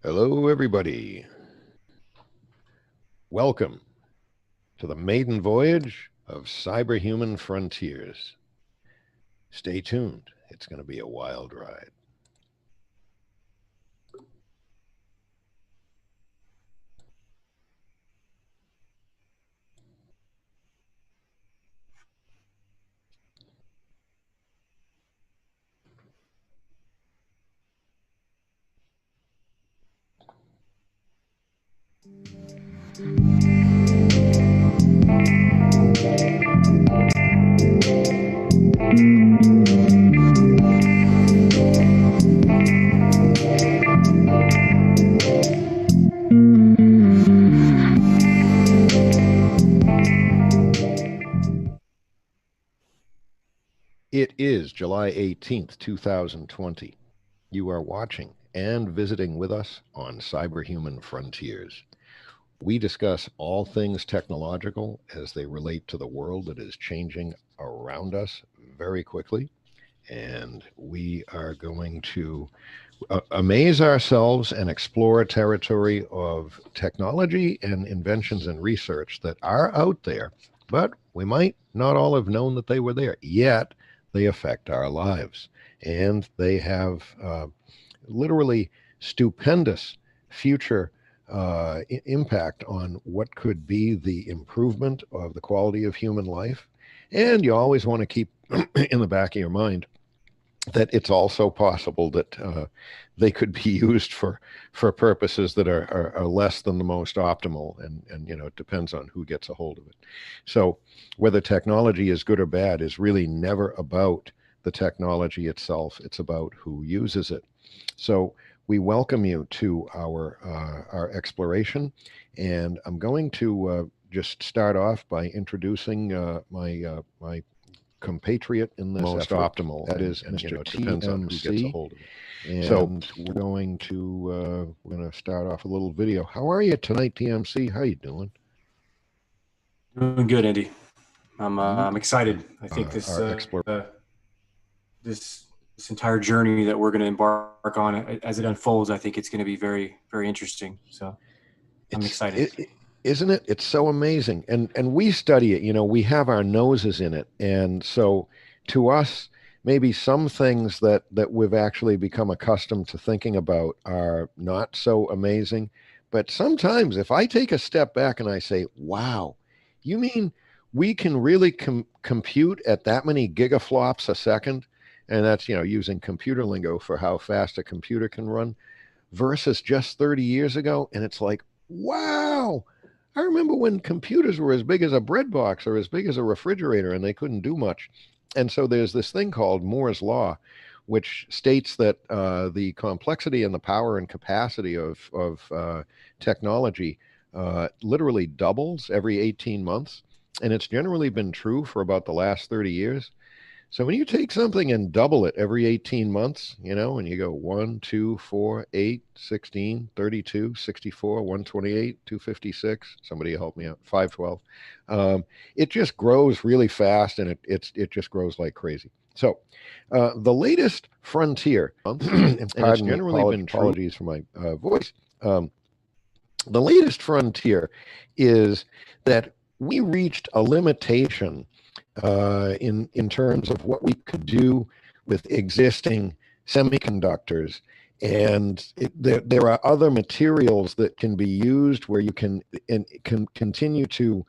Hello, everybody. Welcome to the maiden voyage of cyberhuman frontiers. Stay tuned. It's going to be a wild ride. It is July 18th, 2020. You are watching and visiting with us on Cyberhuman Frontiers. We discuss all things technological as they relate to the world that is changing around us very quickly. And we are going to amaze ourselves and explore a territory of technology and inventions and research that are out there, but we might not all have known that they were there, yet they affect our lives. And they have literally stupendous future impact on what could be the improvement of the quality of human life. And you always want to keep in the back of your mind that it's also possible that they could be used for purposes that are less than the most optimal, and it depends on who gets a hold of it. So whether technology is good or bad is really never about the technology itself. It's about who uses it. So we welcome you to our exploration, and I'm going to just start off by introducing my compatriot in this most effort. Optimal. That is Mr. Depends on who gets a hold of it. And so we're going to start off a little video. How are you tonight, TMC? How you doing? Doing good, Andy. I'm excited. I think this entire journey that we're going to embark on as it unfolds, I think it's going to be very, very interesting. So I'm excited. Isn't it? It's so amazing. And we study it, we have our noses in it. And so to us, maybe some things that we've actually become accustomed to thinking about are not so amazing. But sometimes if I take a step back and I say, wow, you mean we can really compute at that many gigaflops a second? And that's, using computer lingo for how fast a computer can run versus just 30 years ago. And it's like, wow, I remember when computers were as big as a bread box or as big as a refrigerator and they couldn't do much. And so there's this thing called Moore's Law, which states that the complexity and the power and capacity of technology literally doubles every 18 months. And it's generally been true for about the last 30 years. So when you take something and double it every 18 months, and you go 1, 2, 4, 8, 16, 32, 64, 128, 256, somebody help me out, 512. It just grows really fast, and it just grows like crazy. So the latest frontier, and it's generally been apologies for my voice. The latest frontier is that we reached a limitation in terms of what we could do with existing semiconductors. And there are other materials that can be used where you can continue to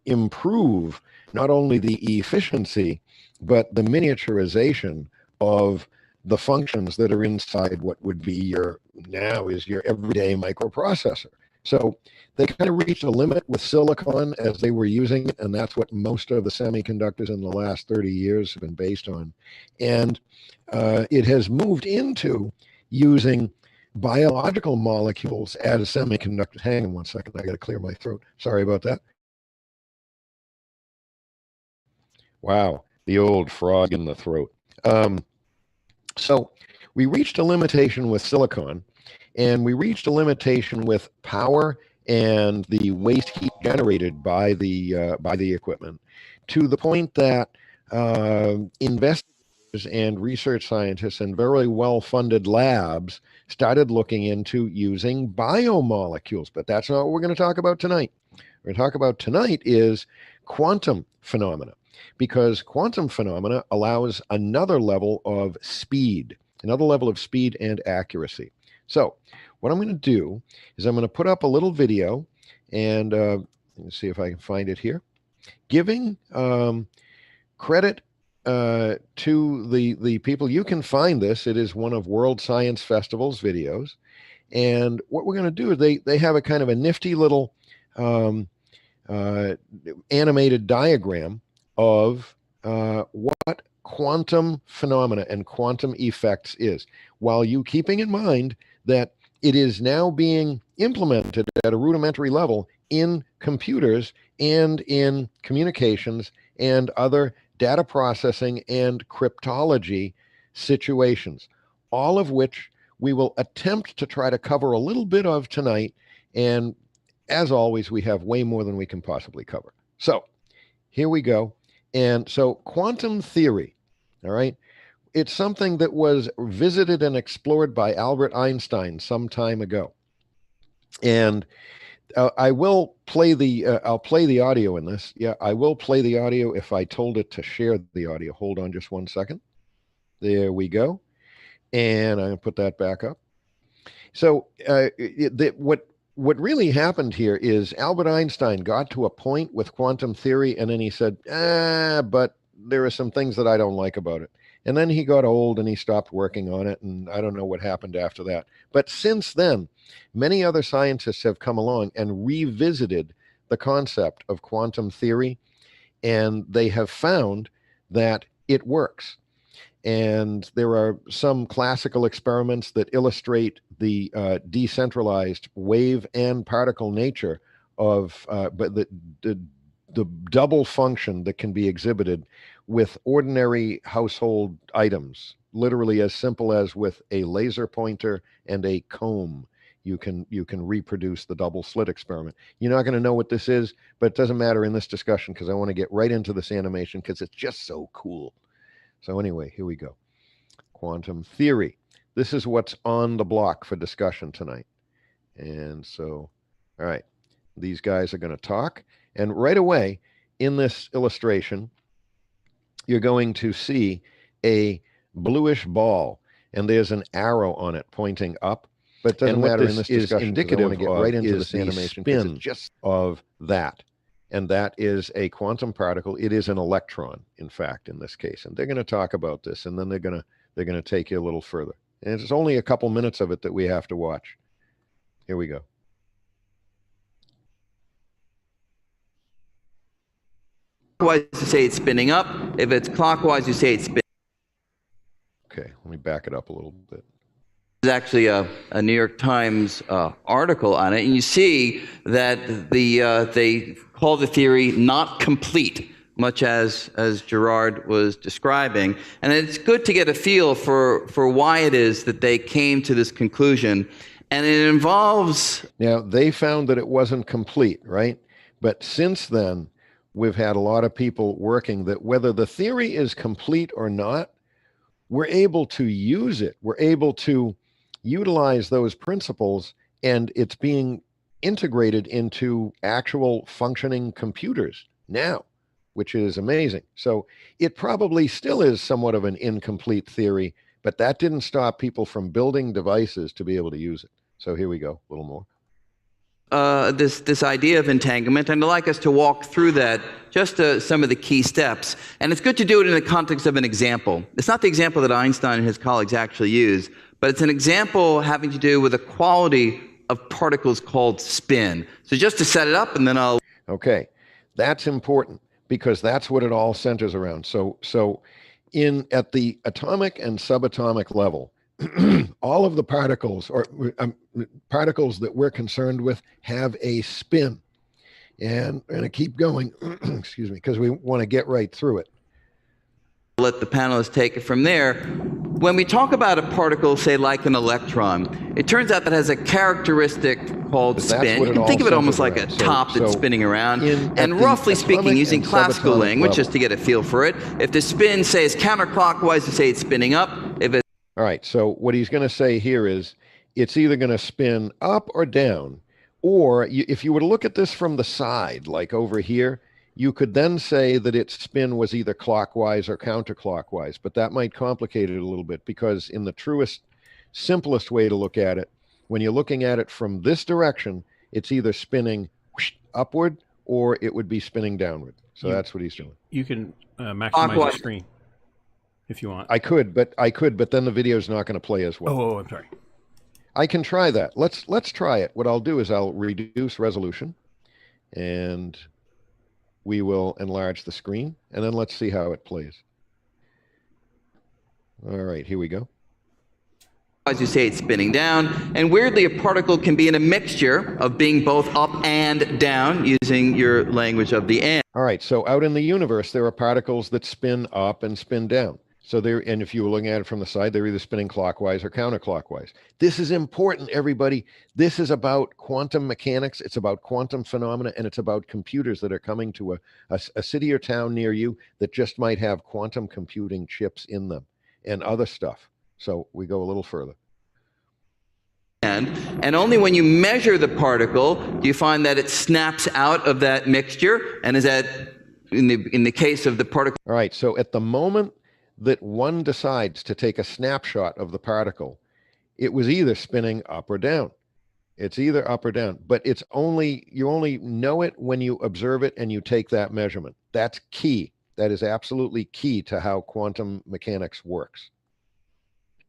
improve not only the efficiency, but the miniaturization of the functions that are inside what would be your everyday microprocessor. So they kind of reached a limit with silicon as they were using it, and that's what most of the semiconductors in the last 30 years have been based on. And it has moved into using biological molecules as semiconductors. Hang on one second, I got to clear my throat. Sorry about that. Wow, the old frog in the throat. So we reached a limitation with silicon, and we reached a limitation with power and the waste heat generated by the equipment, to the point that investigators and research scientists and very well-funded labs started looking into using biomolecules. But that's not what we're going to talk about tonight. We're going to talk about tonight is quantum phenomena, because quantum phenomena allows another level of speed and accuracy. So what I'm going to do is I'm going to put up a little video, and let's see if I can find it here, giving credit to the people. You can find this. It is one of World Science Festival's videos. And what we're going to do is they have a kind of a nifty little animated diagram of what quantum phenomena and quantum effects is, while you keeping in mind that it is now being implemented at a rudimentary level in computers and in communications and other data processing and cryptology situations, all of which we will attempt to try to cover a little bit of tonight. And as always, we have way more than we can possibly cover. So here we go. And so quantum theory, all right, it's something that was visited and explored by Albert Einstein some time ago. And I will play I'll play the audio in this. Yeah, I will play the audio if I told it to share the audio. Hold on just one second. There we go. And I'm going to put that back up. So what really happened here is Albert Einstein got to a point with quantum theory, and then he said, but there are some things that I don't like about it. And then he got old and he stopped working on it, and I don't know what happened after that. But since then, many other scientists have come along and revisited the concept of quantum theory, and they have found that it works. And there are some classical experiments that illustrate the decentralized wave and particle nature of but the double function that can be exhibited with ordinary household items, literally as simple as with a laser pointer and a comb. You can reproduce the double slit experiment. You're not going to know what this is, but it doesn't matter in this discussion, because I want to get right into this animation because it's just so cool. So anyway, here we go. Quantum theory. This is what's on the block for discussion tonight. And so, all right, these guys are going to talk. And right away in this illustration, you're going to see a bluish ball, and there's an arrow on it pointing up. But it doesn't matter in this discussion. Indicative to get right into this animation spin just of that. And that is a quantum particle. It is an electron, in fact, in this case. And they're going to talk about this, and then they're going to take you a little further. And it's only a couple minutes of it that we have to watch. Here we go. Clockwise, you say it's spinning up. If it's clockwise, you say it's spinning. Okay, let me back it up a little bit. There's actually a New York Times article on it, and you see that they call the theory not complete, much as Gerard was describing. And it's good to get a feel for why it is that they came to this conclusion. And it involves... Now, they found that it wasn't complete, right? But since then, we've had a lot of people working that whether the theory is complete or not, we're able to use it. We're able to utilize those principles, and it's being integrated into actual functioning computers now, which is amazing. So it probably still is somewhat of an incomplete theory, but that didn't stop people from building devices to be able to use it. So here we go, a little more. This idea of entanglement, and I'd like us to walk through that, just some of the key steps. And it's good to do it in the context of an example. It's not the example that Einstein and his colleagues actually used, but it's an example having to do with a quality of particles called spin. So just to set it up, and then I'll... Okay, that's important, because that's what it all centers around. So at the atomic and subatomic level, all of the particles, or particles that we're concerned with, have a spin. And I'm going to keep going, excuse me, because we want to get right through it. Let the panelists take it from there. When we talk about a particle, say like an electron, it turns out that has a characteristic called spin. You can think of it almost like a top that's spinning around. And roughly speaking, using classical language, just to get a feel for it, if the spin, say, is counterclockwise, we say it's spinning up. If it's all right, so what he's going to say here is it's either going to spin up or down, or if you were to look at this from the side, like over here, you could then say that its spin was either clockwise or counterclockwise, but that might complicate it a little bit, because in the truest, simplest way to look at it, when you're looking at it from this direction, it's either spinning upward or it would be spinning downward. So that's what he's doing. You can maximize your screen if you want. I could, but then the video is not going to play as well. Oh, I'm sorry. I can try that. Let's try it. What I'll do is I'll reduce resolution, and we will enlarge the screen, and then let's see how it plays. All right, here we go. As you say, it's spinning down, and weirdly, a particle can be in a mixture of being both up and down, using your language of the and. All right, so out in the universe, there are particles that spin up and spin down. So and if you were looking at it from the side, they're either spinning clockwise or counterclockwise. This is important, everybody. This is about quantum mechanics. It's about quantum phenomena, and it's about computers that are coming to a city or town near you that just might have quantum computing chips in them and other stuff. So we go a little further. And only when you measure the particle do you find that it snaps out of that mixture, and is that in the case of the particle. All right, so at the moment that one decides to take a snapshot of the particle, it was either spinning up or down. It's either up or down, but you only know it when you observe it and you take that measurement. That's key. That is absolutely key to how quantum mechanics works.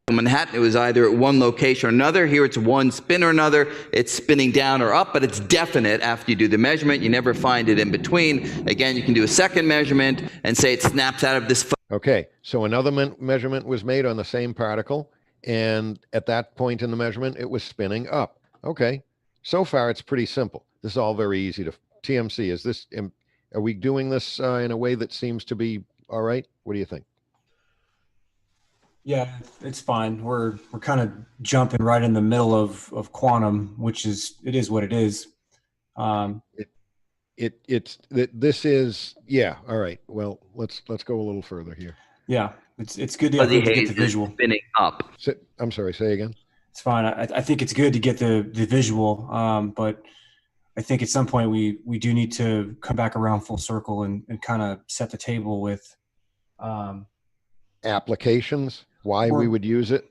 Manhattan, it was either at one location or another. Here it's one spin or another. It's spinning down or up, but it's definite after you do the measurement. You never find it in between. Again, you can do a second measurement and say it snaps out of this. Okay, so another measurement was made on the same particle, and at that point in the measurement, it was spinning up. Okay, so far it's pretty simple. This is all very easy to TMC. Are we doing this in a way that seems to be all right? What do you think? Yeah, it's fine. We're kind of jumping right in the middle of quantum, which is what it is. This is, yeah. All right. Well, let's go a little further here. Yeah, it's good to get the visual. Spinning up. I'm sorry. Say again. It's fine. I think it's good to get the visual, but I think at some point we do need to come back around full circle and kind of set the table with applications. Why we would use it.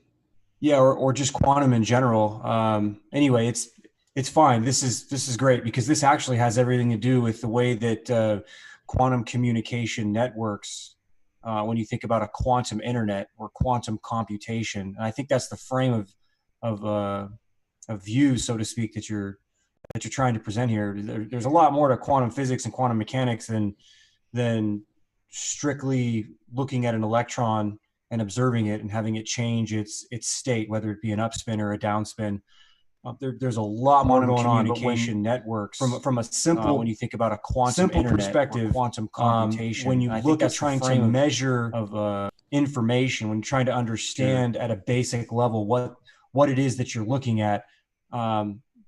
Yeah, or just quantum in general. Anyway, it's fine. This is great, because this actually has everything to do with the way that quantum communication networks, when you think about a quantum internet or quantum computation. And I think that's the frame of view, so to speak, that you're trying to present here. There's a lot more to quantum physics and quantum mechanics than strictly looking at an electron and observing it and having it change its state, whether it be an upspin or a downspin. There's a lot more going on. Communication networks from a simple, when you think about a quantum internet perspective, quantum computation. When you look at trying to measure of information, when you're trying to understand at a basic level what it is that you're looking at,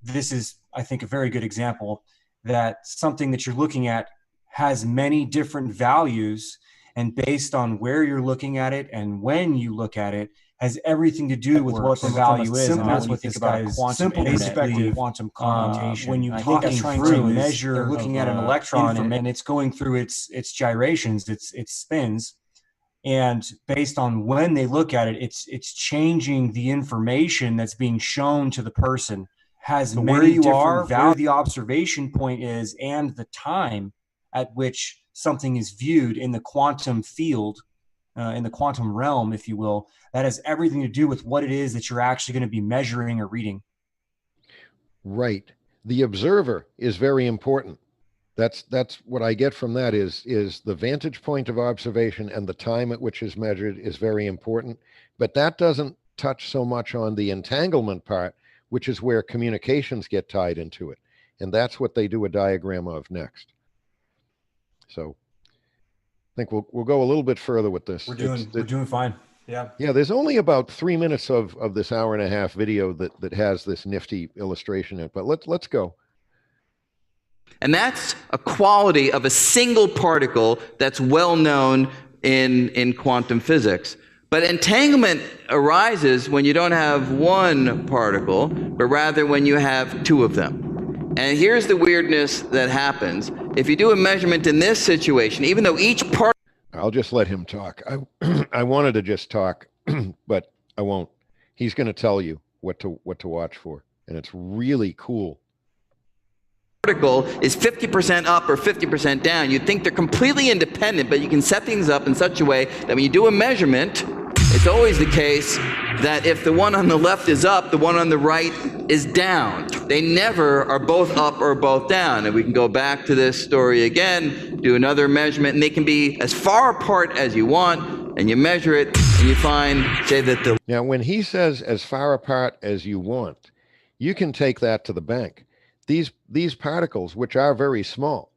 this is, I think, a very good example that something that you're looking at has many different values, and based on where you're looking at it and when you look at it, has everything to do with what the value is. And that's what this guy's quantum perspective, quantum computation. When you think of trying to measure, looking at an electron and it's going through its gyrations, its spins, and based on when they look at it, it's changing the information that's being shown to the person. Has many different values. Where the observation point is, and the time at which something is viewed in the quantum field, in the quantum realm, if you will, that has everything to do with what it is that you're actually going to be measuring or reading. Right. The observer is very important. That's what I get from that is the vantage point of observation, and the time at which is measured is very important. But that doesn't touch so much on the entanglement part, which is where communications get tied into it. And that's what they do a diagram of next. So I think we'll go a little bit further with this. We're doing fine. Yeah. Yeah, there's only about 3 minutes of this hour and a half video that has this nifty illustration in it. But let's go. And that's a quality of a single particle that's well known in quantum physics. But entanglement arises when you don't have one particle, but rather when you have two of them. And here's the weirdness that happens. If you do a measurement in this situation, even though each particle... I'll just let him talk. I wanted to just talk, but I won't. He's going to tell you what to watch for, and it's really cool. Particle is 50% up or 50% down. You'd think they're completely independent, but you can set things up in such a way that when you do a measurement, it's always the case that if the one on the left is up, the one on the right is down. They never are both up or both down. And we can go back to this story again, do another measurement, and they can be as far apart as you want, and you measure it, and you find, say that the... Now, when he says as far apart as you want, you can take that to the bank. These particles, which are very small,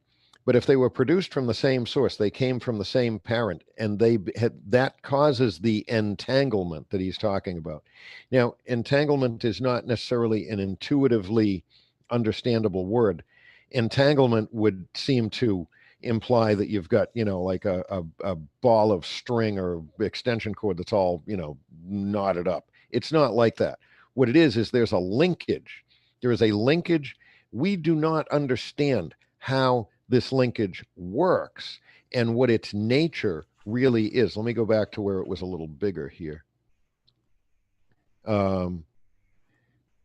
but if they were produced from the same source, they came from the same parent, and that causes the entanglement that he's talking about. Now, entanglement is not necessarily an intuitively understandable word. Entanglement would seem to imply that you've got, like a ball of string or extension cord that's all, knotted up. It's not like that. What it is there's a linkage. There is a linkage. We do not understand how this linkage works and what its nature really is. Let me go back to where it was a little bigger here.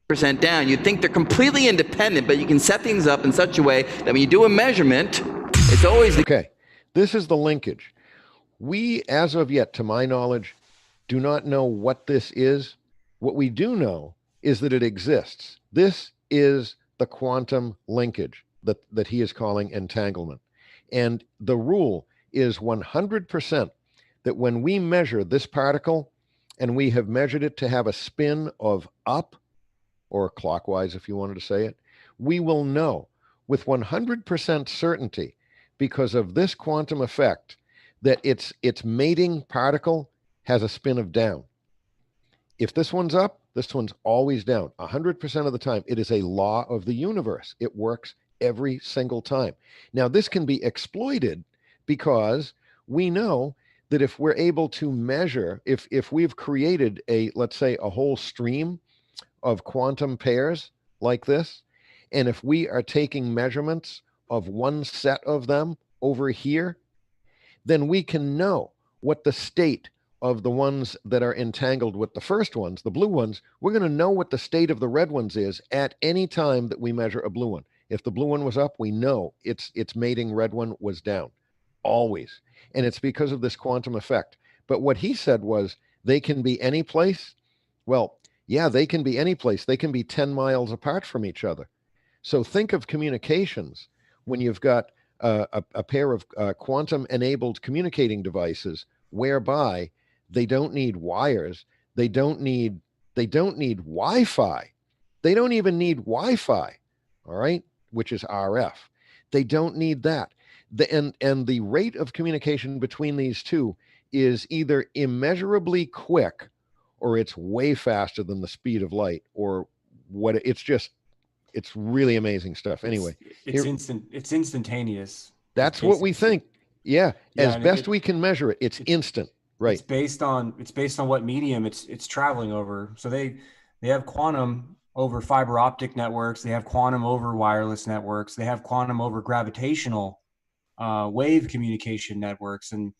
Percent down. You'd think they're completely independent, but you can set things up in such a way that when you do a measurement, it's always... Okay, this is the linkage. We, as of yet, to my knowledge, do not know what this is. What we do know is that it exists. This is the quantum linkage that he is calling entanglement. And the rule is 100% that when we measure this particle, and we have measured it to have a spin of up, or clockwise if you wanted to say it, we will know with 100% certainty, because of this quantum effect, that its mating particle has a spin of down. If this one's up, this one's always down. 100% of the time. It is a law of the universe. It works every single time. Now, this can be exploited because we know that if we're able to measure, if we've created let's say, a whole stream of quantum pairs like this, and if we are taking measurements of one set of them over here, then we can know what the state of the ones that are entangled with the first ones, the blue ones. We're going to know what the state of the red ones is at any time that we measure a blue one. If the blue one was up, we know its mating red one was down, always. And it's because of this quantum effect. But what he said was they can be any place. Well, yeah, they can be any place. They can be 10 miles apart from each other. So think of communications when you've got a pair of quantum-enabled communicating devices whereby they don't need wires. They don't need Wi-Fi. They don't even need Wi-Fi, all right, which is RF. They don't need that. And the rate of communication between these two is either immeasurably quick, or it's way faster than the speed of light, or what. It's really amazing stuff. Anyway, it's instant. It's instantaneous. That's what we think. Yeah, as best we can measure it, it's instant. Right. It's based on what medium it's traveling over. So they have quantum over fiber optic networks. They have quantum over wireless networks. They have quantum over gravitational wave communication networks. And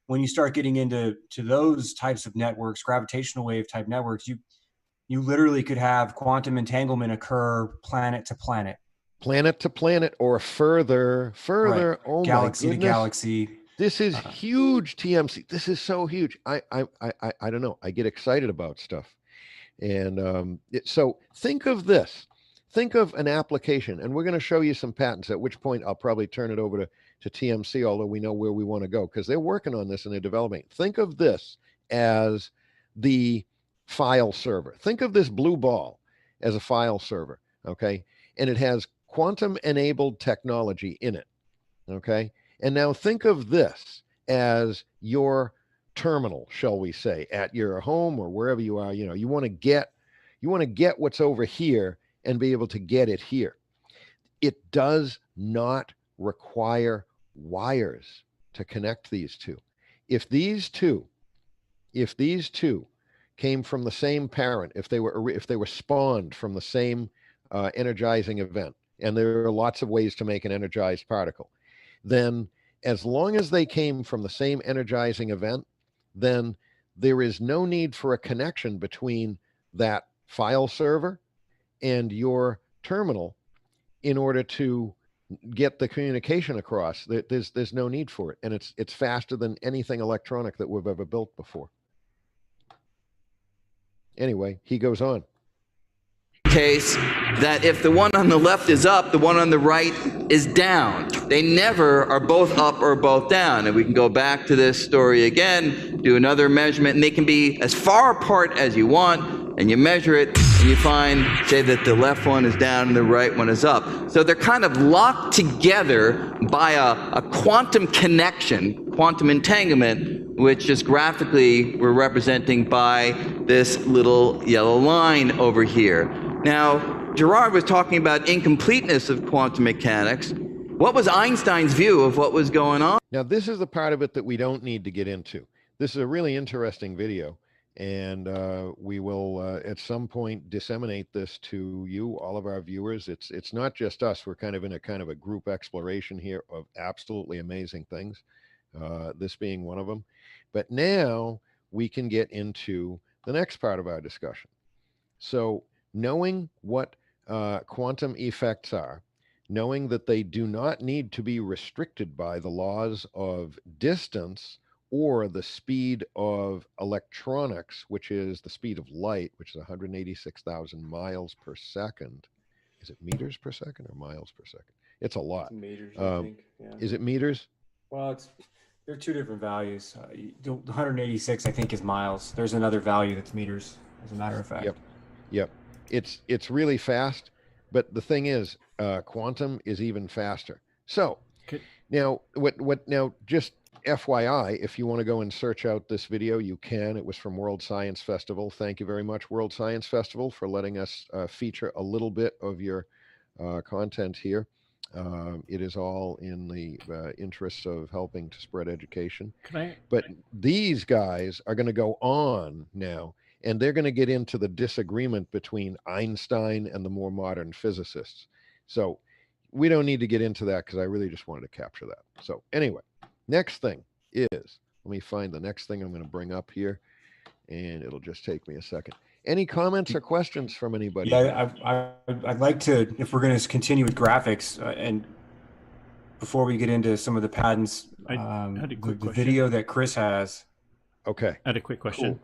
when you start getting into those types of networks, gravitational wave type networks, you literally could have quantum entanglement occur planet to planet. Planet to planet, or further. Right. Oh, galaxy to galaxy. This is huge, TMC. This is so huge. I don't know. I get excited about stuff. And so think of this. Think of an application, and we're going to show you some patents, at which point I'll probably turn it over to TMC, although we know where we want to go, because they're working on this and they're developing. Think of this as the file server. Think of this blue ball as a file server, okay? And it has quantum-enabled technology in it, okay? And now think of this as your terminal, shall we say, at your home or wherever you are. You want to get what's over here and be able to get it here. It does not require wires to connect these two. If these two came from the same parent, if they were spawned from the same energizing event, and there are lots of ways to make an energized particle, then as long as they came from the same energizing event, then there is no need for a connection between that file server and your terminal in order to get the communication across. There's no need for it, and it's faster than anything electronic that we've ever built before. Anyway, he goes on. Case that if the one on the left is up, the one on the right is down. They never are both up or both down. And we can go back to this story again, do another measurement, and they can be as far apart as you want, and you measure it, and you find, say, that the left one is down and the right one is up. So they're kind of locked together by a quantum connection, quantum entanglement, which just graphically we're representing by this little yellow line over here. Now, Gerard was talking about incompleteness of quantum mechanics. What was Einstein's view of what was going on? Now, this is the part of it that we don't need to get into. This is a really interesting video, and we will at some point disseminate this to you, all of our viewers. It's not just us. We're kind of in a group exploration here of absolutely amazing things, this being one of them. But now we can get into the next part of our discussion. So knowing what quantum effects are, knowing that they do not need to be restricted by the laws of distance or the speed of electronics, which is the speed of light, which is 186,000 miles per second. Is it meters per second or miles per second? It's a lot. It's meters, I think. Yeah. Is it meters? Well, there are two different values. The 186, I think, is miles. There's another value that's meters, as a matter of fact. Yep. It's really fast, but the thing is, quantum is even faster. So now, now, just FYI, if you want to go and search out this video, you can. It was from World Science Festival. Thank you very much, World Science Festival, for letting us feature a little bit of your content here. It is all in the interests of helping to spread education. But these guys are going to go on now, and they're going to get into the disagreement between Einstein and the more modern physicists. So we don't need to get into that because I really just wanted to capture that. So anyway, next thing is, let me find the next thing I'm going to bring up here, and it'll just take me a second. Any comments or questions from anybody? Yeah, I'd like to, if we're going to continue with graphics, and before we get into some of the patents, I had a quick the question. video that Chris has. Okay. I had a quick question. Cool.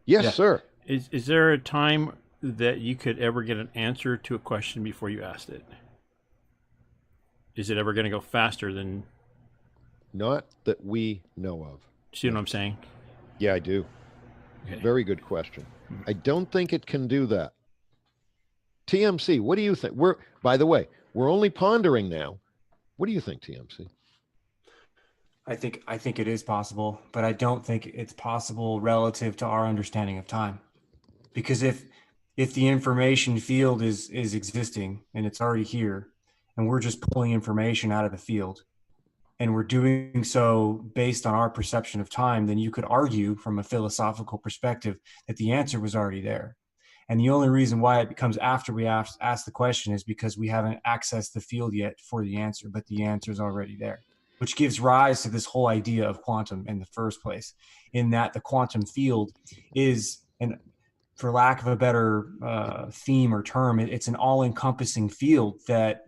Yes, Yeah. sir. Is there a time that you could ever get an answer to a question before you asked it? Is it ever going to go faster than? Not that we know of. See what I'm saying? Yeah, I do. Okay. Very good question. I don't think it can do that. TMC, what do you think? By the way, we're only pondering now. What do you think, TMC? I think it is possible, but I don't think it's possible relative to our understanding of time. Because if the information field is existing and it's already here, and we're just pulling information out of the field, and we're doing so based on our perception of time, then you could argue from a philosophical perspective that the answer was already there. And the only reason why it becomes after we ask the question is because we haven't accessed the field yet for the answer, but the answer is already there, which gives rise to this whole idea of quantum in the first place, in that the quantum field is, and for lack of a better theme or term, it's an all-encompassing field that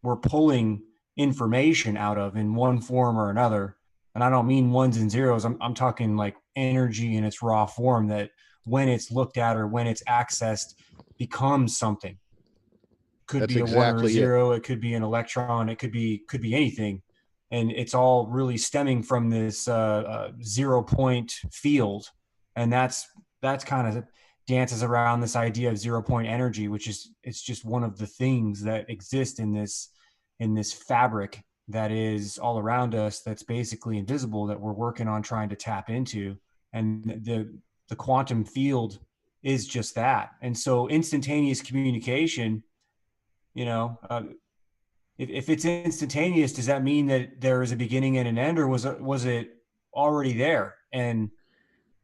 we're pulling information out of in one form or another. And I don't mean ones and zeros. I'm talking like energy in its raw form that when it's looked at or when it's accessed becomes something. Could That's be a exactly one or a zero. It could be an electron. It could be anything. And it's all really stemming from this 0 point field. And that's kind of dances around this idea of 0 point energy, which is, it's just one of the things that exist in this fabric that is all around us that's basically invisible that we're working on trying to tap into. And the quantum field is just that. And so instantaneous communication, you know, if it's instantaneous, does that mean that there is a beginning and an end, or was it already there? And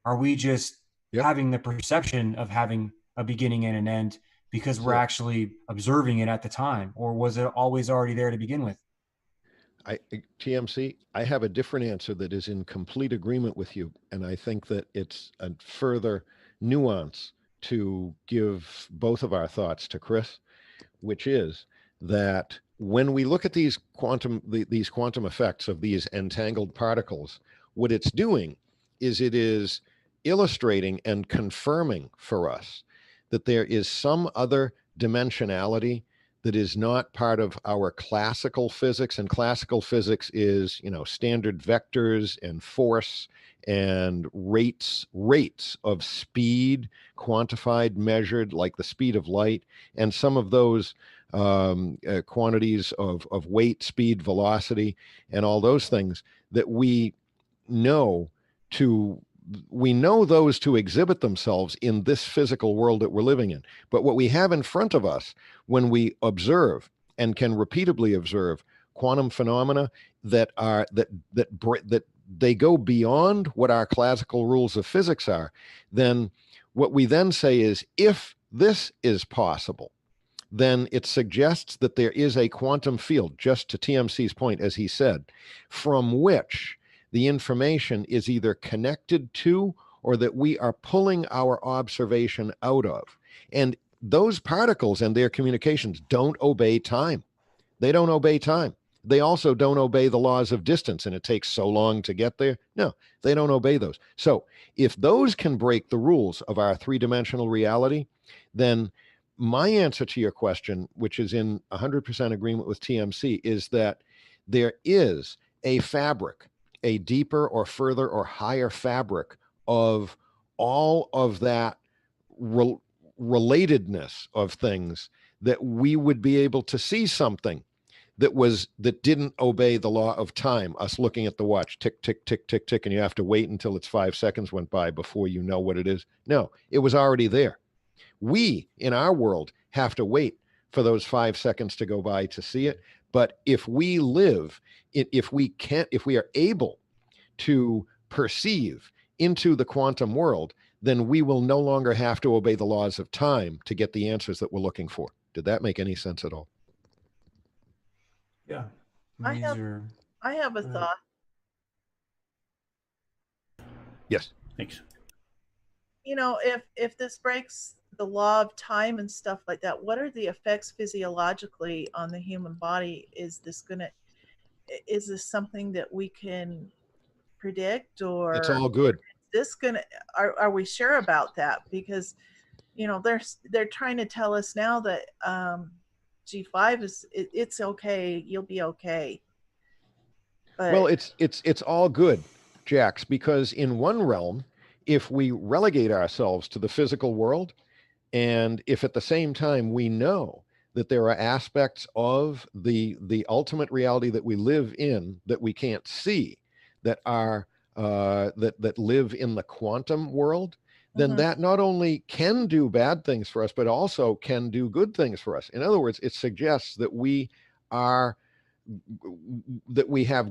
are we just Yep. having the perception of having a beginning and an end because we're So actually observing it at the time, or was it always already there to begin with? TMC, I have a different answer that is in complete agreement with you. And I think that it's a further nuance to give both of our thoughts to Chris, which is that when we look at these these quantum effects of these entangled particles, what it's doing is it is illustrating and confirming for us that there is some other dimensionality that is not part of our classical physics. And classical physics is, standard vectors and force and rates of speed, quantified, measured, like the speed of light, and some of those quantities of weight, speed, velocity, and all those things that know to we know those to exhibit themselves in this physical world that we're living in. But what we have in front of us when we observe and can repeatedly observe quantum phenomena that they go beyond what our classical rules of physics are, then what we then say is, if this is possible, then it suggests that there is a quantum field, just to TMC's point, as he said, from which the information is either connected to or that we are pulling our observation out of. And those particles and their communications don't obey time. They don't obey time. They also don't obey the laws of distance, and it takes so long to get there. No, they don't obey those. So if those can break the rules of our three-dimensional reality, then my answer to your question, which is in 100% agreement with TMC, is that there is a fabric, a deeper or further or higher fabric of all of that relatedness of things, that we would be able to see something that didn't obey the law of time, us looking at the watch, tick, tick, tick, tick, tick, and you have to wait until it's 5 seconds went by before you know what it is. No, it was already there. We, in our world, have to wait for those 5 seconds to go by to see it. But if we if we are able to perceive into the quantum world, then we will no longer have to obey the laws of time to get the answers that we're looking for. Did that make any sense at all? Yeah. I have a thought. Yes. Thanks. If this breaks the law of time and stuff like that, what are the effects physiologically on the human body? Is this something that we can predict, or It's all good. are we sure about that? Because they're trying to tell us now that G5 it's okay, you'll be okay. But well, it's all good, Jax, because in one realm, if we relegate ourselves to the physical world, and if at the same time we know that there are aspects of the ultimate reality that we live in that we can't see, that are that live in the quantum world, then that not only can do bad things for us, but also can do good things for us. In other words, it suggests that we have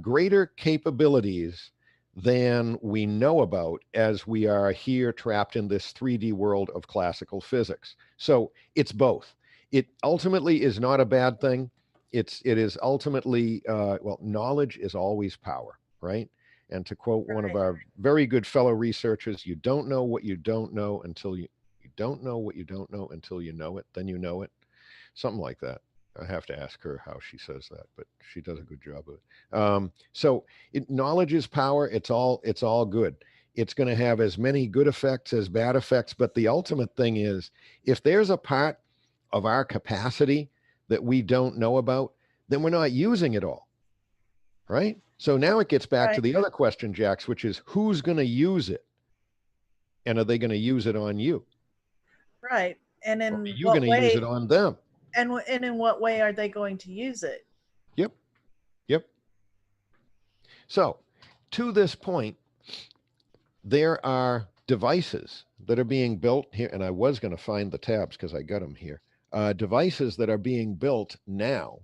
greater capabilities than we know about, as we are here trapped in this 3D world of classical physics. So it's both. It ultimately is not a bad thing. It is ultimately, knowledge is always power, right? And to quote one of our very good fellow researchers, you don't know what you don't know until you don't know what you don't know until you know it, then you know it. Something like that. I have to ask her how she says that, but she does a good job of it. Knowledge is power. It's all good. It's going to have as many good effects as bad effects. But the ultimate thing is, if there's a part of our capacity that we don't know about, then we're not using it all. Right? So now it gets back to the other question, Jax, which is, who's going to use it? And are they going to use it on you? Right. And in are you going to use it on them? And in what way are they going to use it? Yep. So, to this point, there are devices that are being built here, and I was going to find the tabs because I got them here. Devices that are being built now,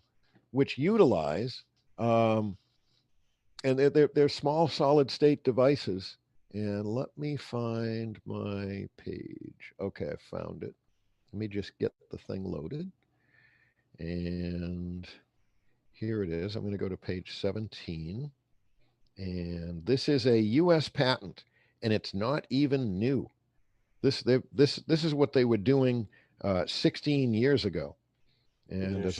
which utilize, and they're small solid state devices. And let me find my page. Okay, I found it. Let me just get the thing loaded. And here it is. I'm going to go to page 17. And this is a US patent, and it's not even new. This is what they were doing 16 years ago. And as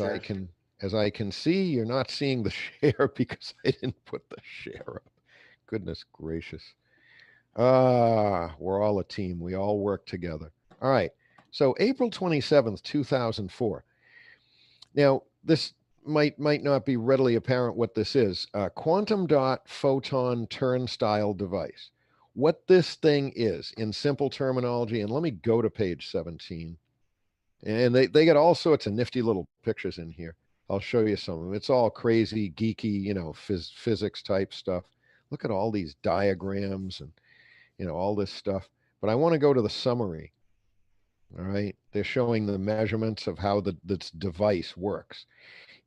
I can see, you're not seeing the share because I didn't put the share up. Goodness gracious. We're all a team. We all work together. All right. So April 27th, 2004. Now, this might not be readily apparent what this is. Quantum dot photon turnstile device. What this thing is in simple terminology, and let me go to page 17. And they got all sorts of nifty little pictures in here. I'll show you some of them. It's all crazy, geeky, physics type stuff. Look at all these diagrams and, all this stuff. But I want to go to the summary. All right. They're showing the measurements of how this device works.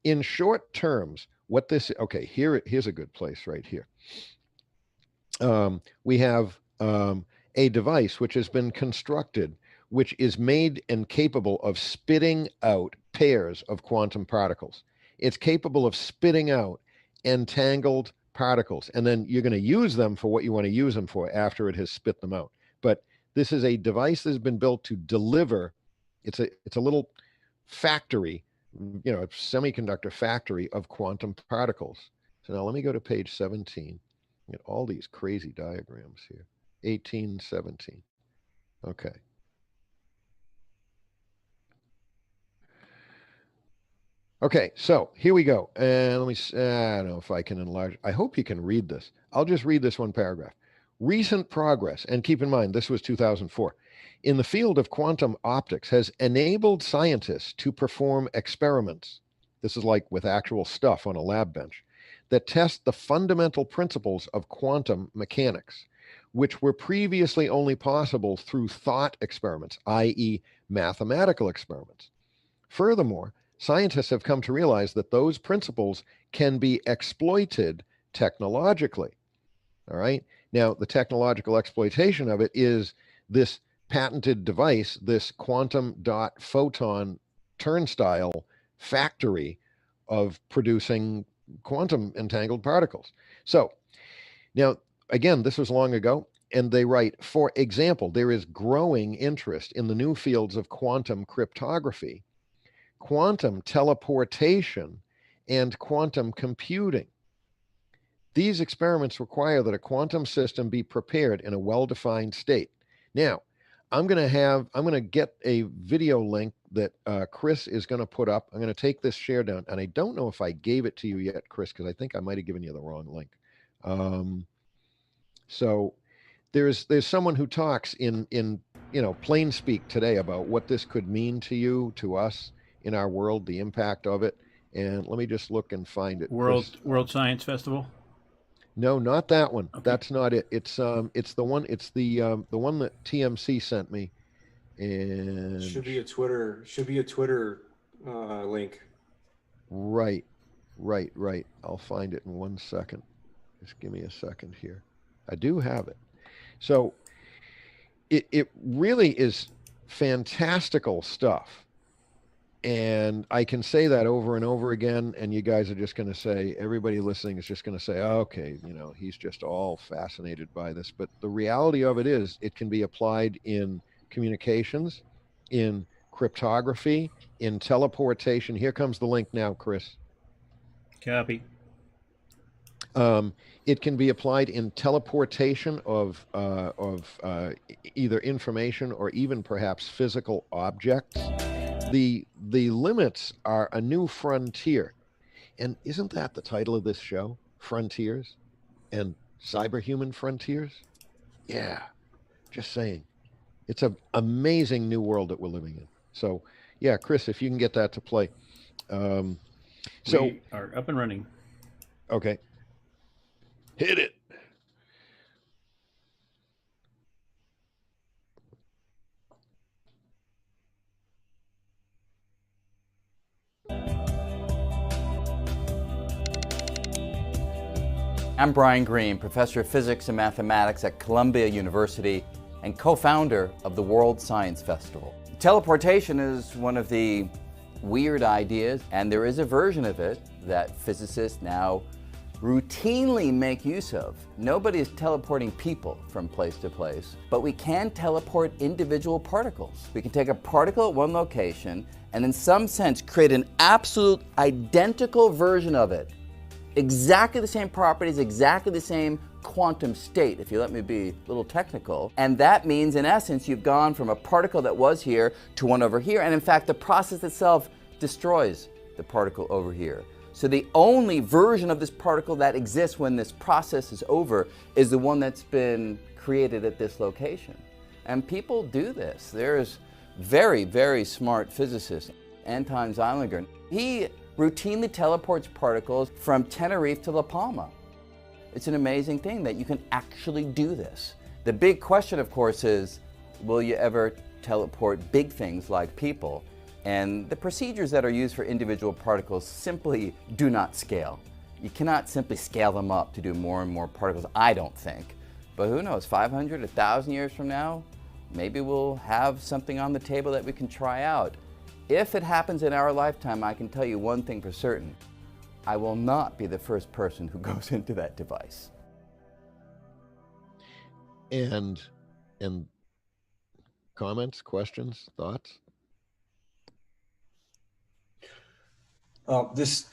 In short terms, what this, okay, here's a good place right here. We have a device which has been constructed, which is made and capable of spitting out pairs of quantum particles. It's capable of spitting out entangled particles, and then you're going to use them for what you want to use them for after it has spit them out. But this is a device that has been built to deliver. It's a little factory, a semiconductor factory of quantum particles. So now let me go to page 17. Get all these crazy diagrams here. 18, 17. Okay. Okay, so here we go. And let me, I don't know if I can enlarge. I hope you can read this. I'll just read this one paragraph. Recent progress, and keep in mind, this was 2004, in the field of quantum optics has enabled scientists to perform experiments. This is like with actual stuff on a lab bench that test the fundamental principles of quantum mechanics, which were previously only possible through thought experiments, i.e., mathematical experiments. Furthermore, scientists have come to realize that those principles can be exploited technologically. All right. Now, the technological exploitation of it is this patented device, this quantum dot photon turnstile factory of producing quantum entangled particles. So now, again, this was long ago, and they write, for example, there is growing interest in the new fields of quantum cryptography, quantum teleportation, and quantum computing. These experiments require that a quantum system be prepared in a well-defined state. Now, I'm going to get a video link that Chris is going to put up. I'm going to take this share down, and I don't know if I gave it to you yet, Chris, because I think I might have given you the wrong link. So there's someone who talks in plain speak today about what this could mean to you, to us in our world, the impact of it. And let me just look and find it. World Science Festival. No, not that one. Okay. That's not it. It's the one. It's the one that TMC sent me. And should be a Twitter link. Right. I'll find it in 1 second. Just give me a second here. I do have it. So it really is fantastical stuff. And I can say that over and over again, and you guys are just going to say, everybody listening is just going to say, oh, okay, he's just all fascinated by this. But the reality of it is it can be applied in communications, in cryptography, in teleportation. Here comes the link now, Chris. Copy. It can be applied in teleportation of either information or even perhaps physical objects. The limits are a new frontier. And isn't that the title of this show? Frontiers and Cyberhuman Frontiers? Yeah, just saying. It's an amazing new world that we're living in. So, yeah, Chris, if you can get that to play. We are up and running. Okay. Hit it. I'm Brian Greene, professor of physics and mathematics at Columbia University and co-founder of the World Science Festival. Teleportation is one of the weird ideas, and there is a version of it that physicists now routinely make use of. Nobody is teleporting people from place to place, but we can teleport individual particles. We can take a particle at one location and in some sense create an absolute identical version of it. Exactly the same properties, exactly the same quantum state, if you let me be a little technical. And that means, in essence, you've gone from a particle that was here to one over here. And in fact, the process itself destroys the particle over here. So the only version of this particle that exists when this process is over is the one that's been created at this location. And people do this. There's very, very smart physicist, Anton Zeilinger. He routinely teleports particles from Tenerife to La Palma. It's an amazing thing that you can actually do this. The big question, of course, is will you ever teleport big things like people? And the procedures that are used for individual particles simply do not scale. You cannot simply scale them up to do more and more particles, I don't think. But who knows, 500, 1,000 years from now, maybe we'll have something on the table that we can try out. If it happens in our lifetime, I can tell you one thing for certain. I will not be the first person who goes into that device. And comments, questions, thoughts? This,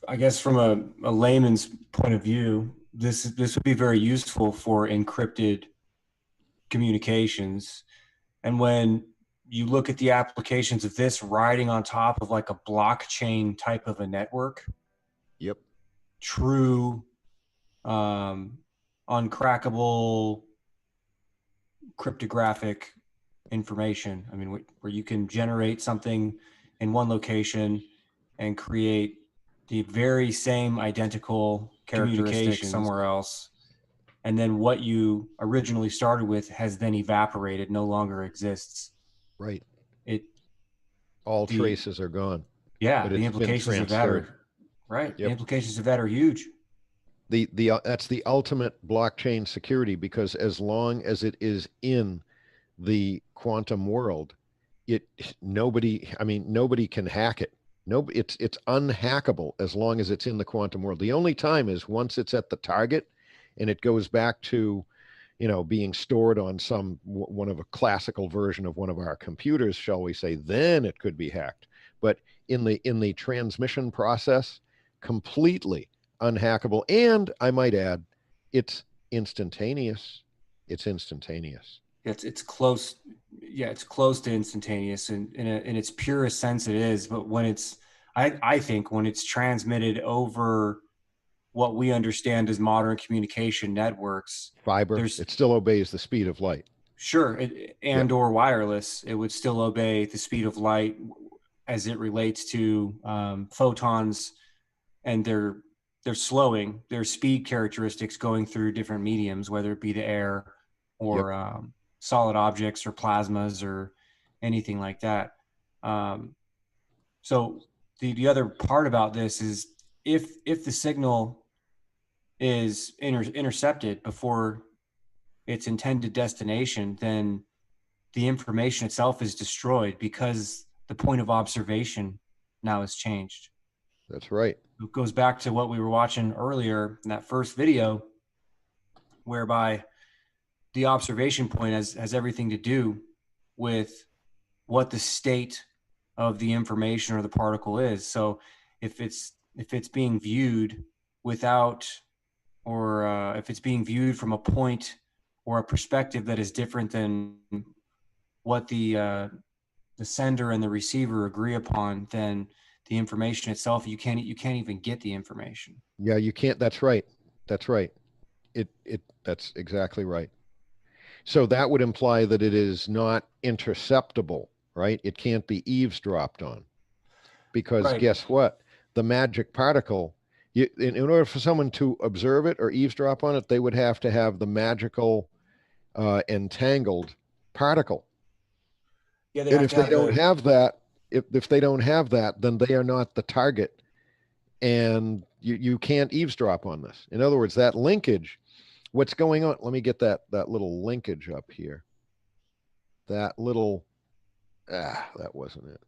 I guess, from a layman's point of view, this would be very useful for encrypted communications. And when you look at the applications of this riding on top of like a blockchain type of a network. Yep. True, uncrackable, cryptographic information. I mean, where you can generate something in one location and create the very same identical characteristic somewhere else. And then what you originally started with has then evaporated, no longer exists. Right. All traces are gone. Yeah, the implications of that are right. Yep. The implications of that are huge. That's the ultimate blockchain security, because as long as it is in the quantum world, nobody can hack it. It's unhackable as long as it's in the quantum world. The only time is once it's at the target and it goes back to being stored on one of a classical version of one of our computers, shall we say, then it could be hacked. But in the transmission process, completely unhackable. And I might add, it's instantaneous. It's instantaneous. It's close. Yeah, it's close to instantaneous in its purest sense it is. But when I think when it's transmitted over what we understand as modern communication networks, fiber, it still obeys the speed of light. Sure, or wireless, it would still obey the speed of light as it relates to photons and their slowing, their speed characteristics going through different mediums, whether it be the air or solid objects or plasmas or anything like that. So the other part about this is if the signal is intercepted before its intended destination, then the information itself is destroyed because the point of observation now has changed. That's right. It goes back to what we were watching earlier in that first video, whereby the observation point has everything to do with what the state of the information or the particle is. So if it's being viewed without, or if it's being viewed from a point or a perspective that is different than what the sender and the receiver agree upon, then the information itself, you can't even get the information. Yeah, you can't. That's right. That's right. That's exactly right. So that would imply that it is not interceptable, right? It can't be eavesdropped on, because Guess what? The magic particle, In order for someone to observe it or eavesdrop on it, they would have to have the magical entangled particle. Yeah, they And have if to they have don't the have that, if they don't have that, then they are not the target, and you can't eavesdrop on this. In other words, that linkage, what's going on? Let me get that little linkage up here. That little that wasn't it.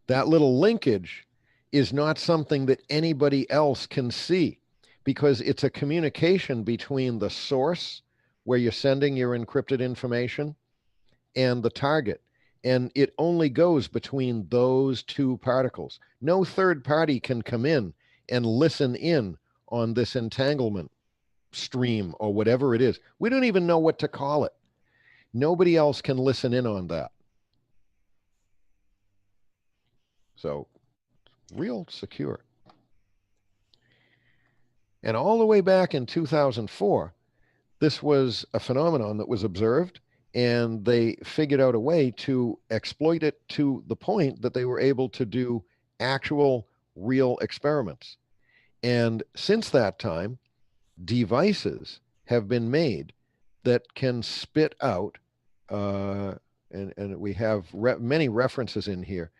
That little linkage is not something that anybody else can see, because it's a communication between the source where you're sending your encrypted information and the target. And it only goes between those two particles. No third party can come in and listen in on this entanglement stream or whatever it is. We don't even know what to call it. Nobody else can listen in on that. So, real secure. And all the way back in 2004, this was a phenomenon that was observed, and they figured out a way to exploit it to the point that they were able to do actual real experiments. And since that time, devices have been made that can spit out, and we have many references in here.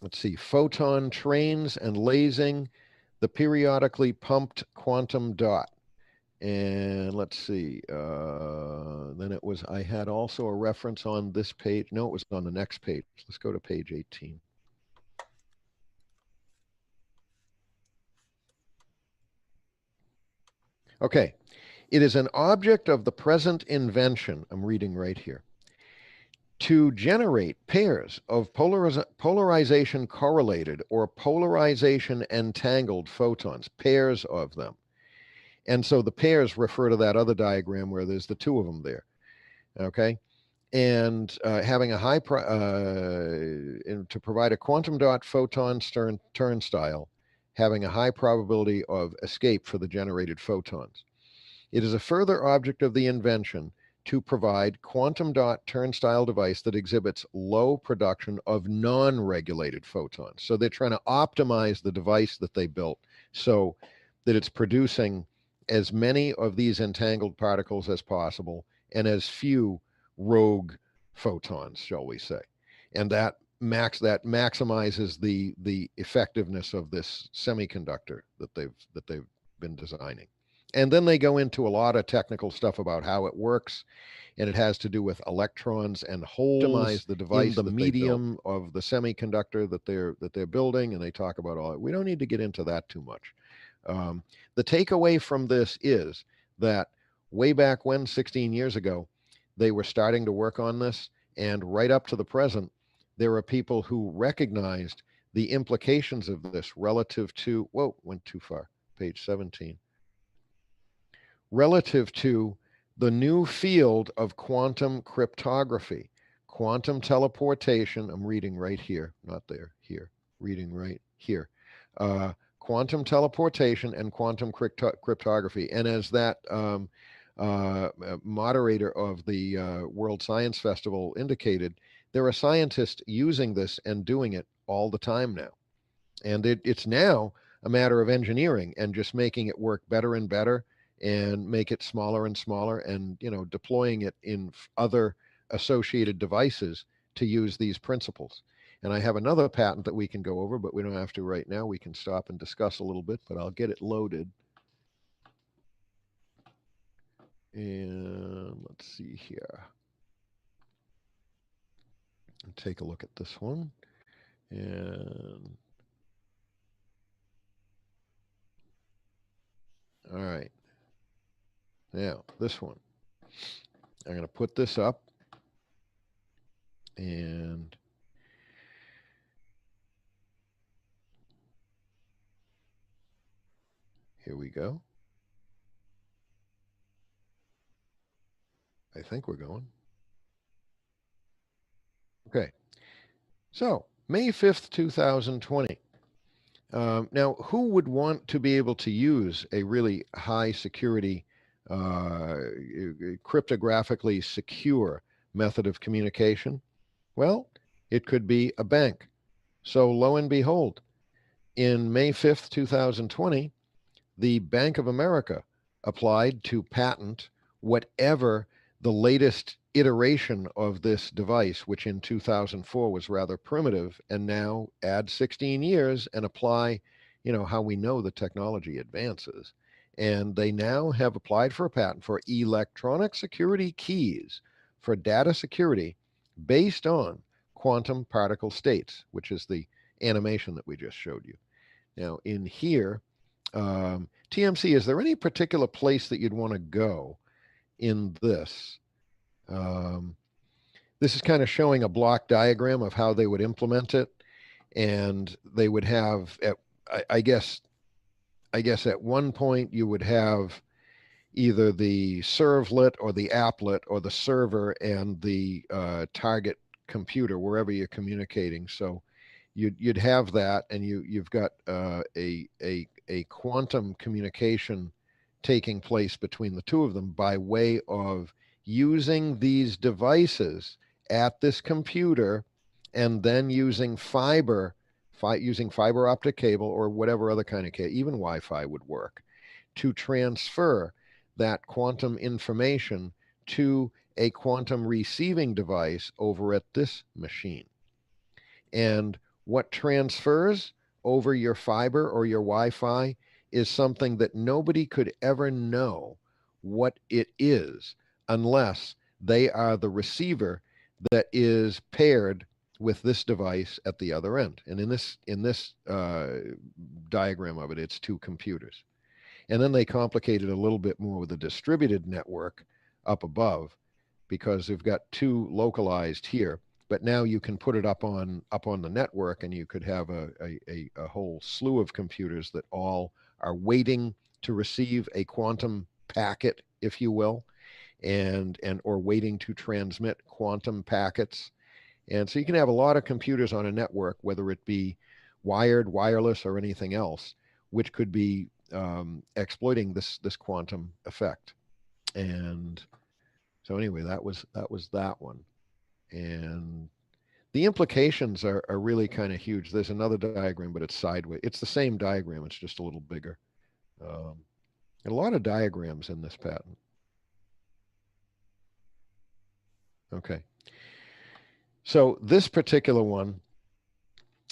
Let's see, photon trains and lasing, the periodically pumped quantum dot. And let's see, then it was, I had also a reference on this page. No, it was on the next page. Let's go to page 18. Okay, it is an object of the present invention, I'm reading right here, to generate pairs of polarization correlated or polarization entangled photons, pairs of them. And so the pairs refer to that other diagram where there's the two of them there. Okay. And having a high, to provide a quantum dot photon turnstile, having a high probability of escape for the generated photons. It is a further object of the invention to provide quantum dot turnstile device that exhibits low production of non-regulated photons. So they're trying to optimize the device that they built so that it's producing as many of these entangled particles as possible and as few rogue photons, shall we say. And that maximizes the effectiveness of this semiconductor that they've been designing. And then they go into a lot of technical stuff about how it works, and it has to do with electrons and holes optimize the device in the medium of the semiconductor that they're building, and they talk about all that. We don't need to get into that too much. The takeaway from this is that way back when, 16 years ago, they were starting to work on this, and right up to the present, there are people who recognized the implications of this relative to, whoa, went too far, page 17, relative to the new field of quantum cryptography, quantum teleportation. I'm reading right here, not there, here, reading right here. Quantum teleportation and quantum cryptography. And as that moderator of the World Science Festival indicated, there are scientists using this and doing it all the time now. And it's now a matter of engineering and just making it work better and better and make it smaller and smaller, and deploying it in other associated devices to use these principles. And I have another patent that we can go over, but we don't have to right now. We can stop and discuss a little bit, but I'll get it loaded. And let's see here. Take a look at this one. And all right. Now, this one. I'm going to put this up, and here we go. I think we're going. Okay. So, May 5th, 2020. Now, who would want to be able to use a really high security, cryptographically secure method of communication? Well, it could be a bank. So lo and behold, in May 5th, 2020, the Bank of America applied to patent whatever the latest iteration of this device, which in 2004 was rather primitive, and now add 16 years and apply, how we know the technology advances. And they now have applied for a patent for electronic security keys for data security based on quantum particle states, which is the animation that we just showed you. Now, in here, TMC, is there any particular place that you'd want to go in this? This is kind of showing a block diagram of how they would implement it, and they would have, I guess at one point you would have either the servlet or the applet or the server and the target computer wherever you're communicating. So you'd have that, and you've got a quantum communication taking place between the two of them by way of using these devices at this computer, and then using using fiber optic cable or whatever other kind of cable, even Wi-Fi would work, to transfer that quantum information to a quantum receiving device over at this machine. And what transfers over your fiber or your Wi-Fi is something that nobody could ever know what it is unless they are the receiver that is paired with this device at the other end. And in this diagram of it, it's two computers. And then they complicate it a little bit more with a distributed network up above, because they've got two localized here. But now you can put it up on the network, and you could have a whole slew of computers that all are waiting to receive a quantum packet, if you will, and or waiting to transmit quantum packets. And so you can have a lot of computers on a network, whether it be wired, wireless, or anything else, which could be exploiting this quantum effect. And so anyway, that was that one. And the implications are really kind of huge. There's another diagram, but it's sideways. It's the same diagram, it's just a little bigger. And a lot of diagrams in this patent. Okay. So this particular one,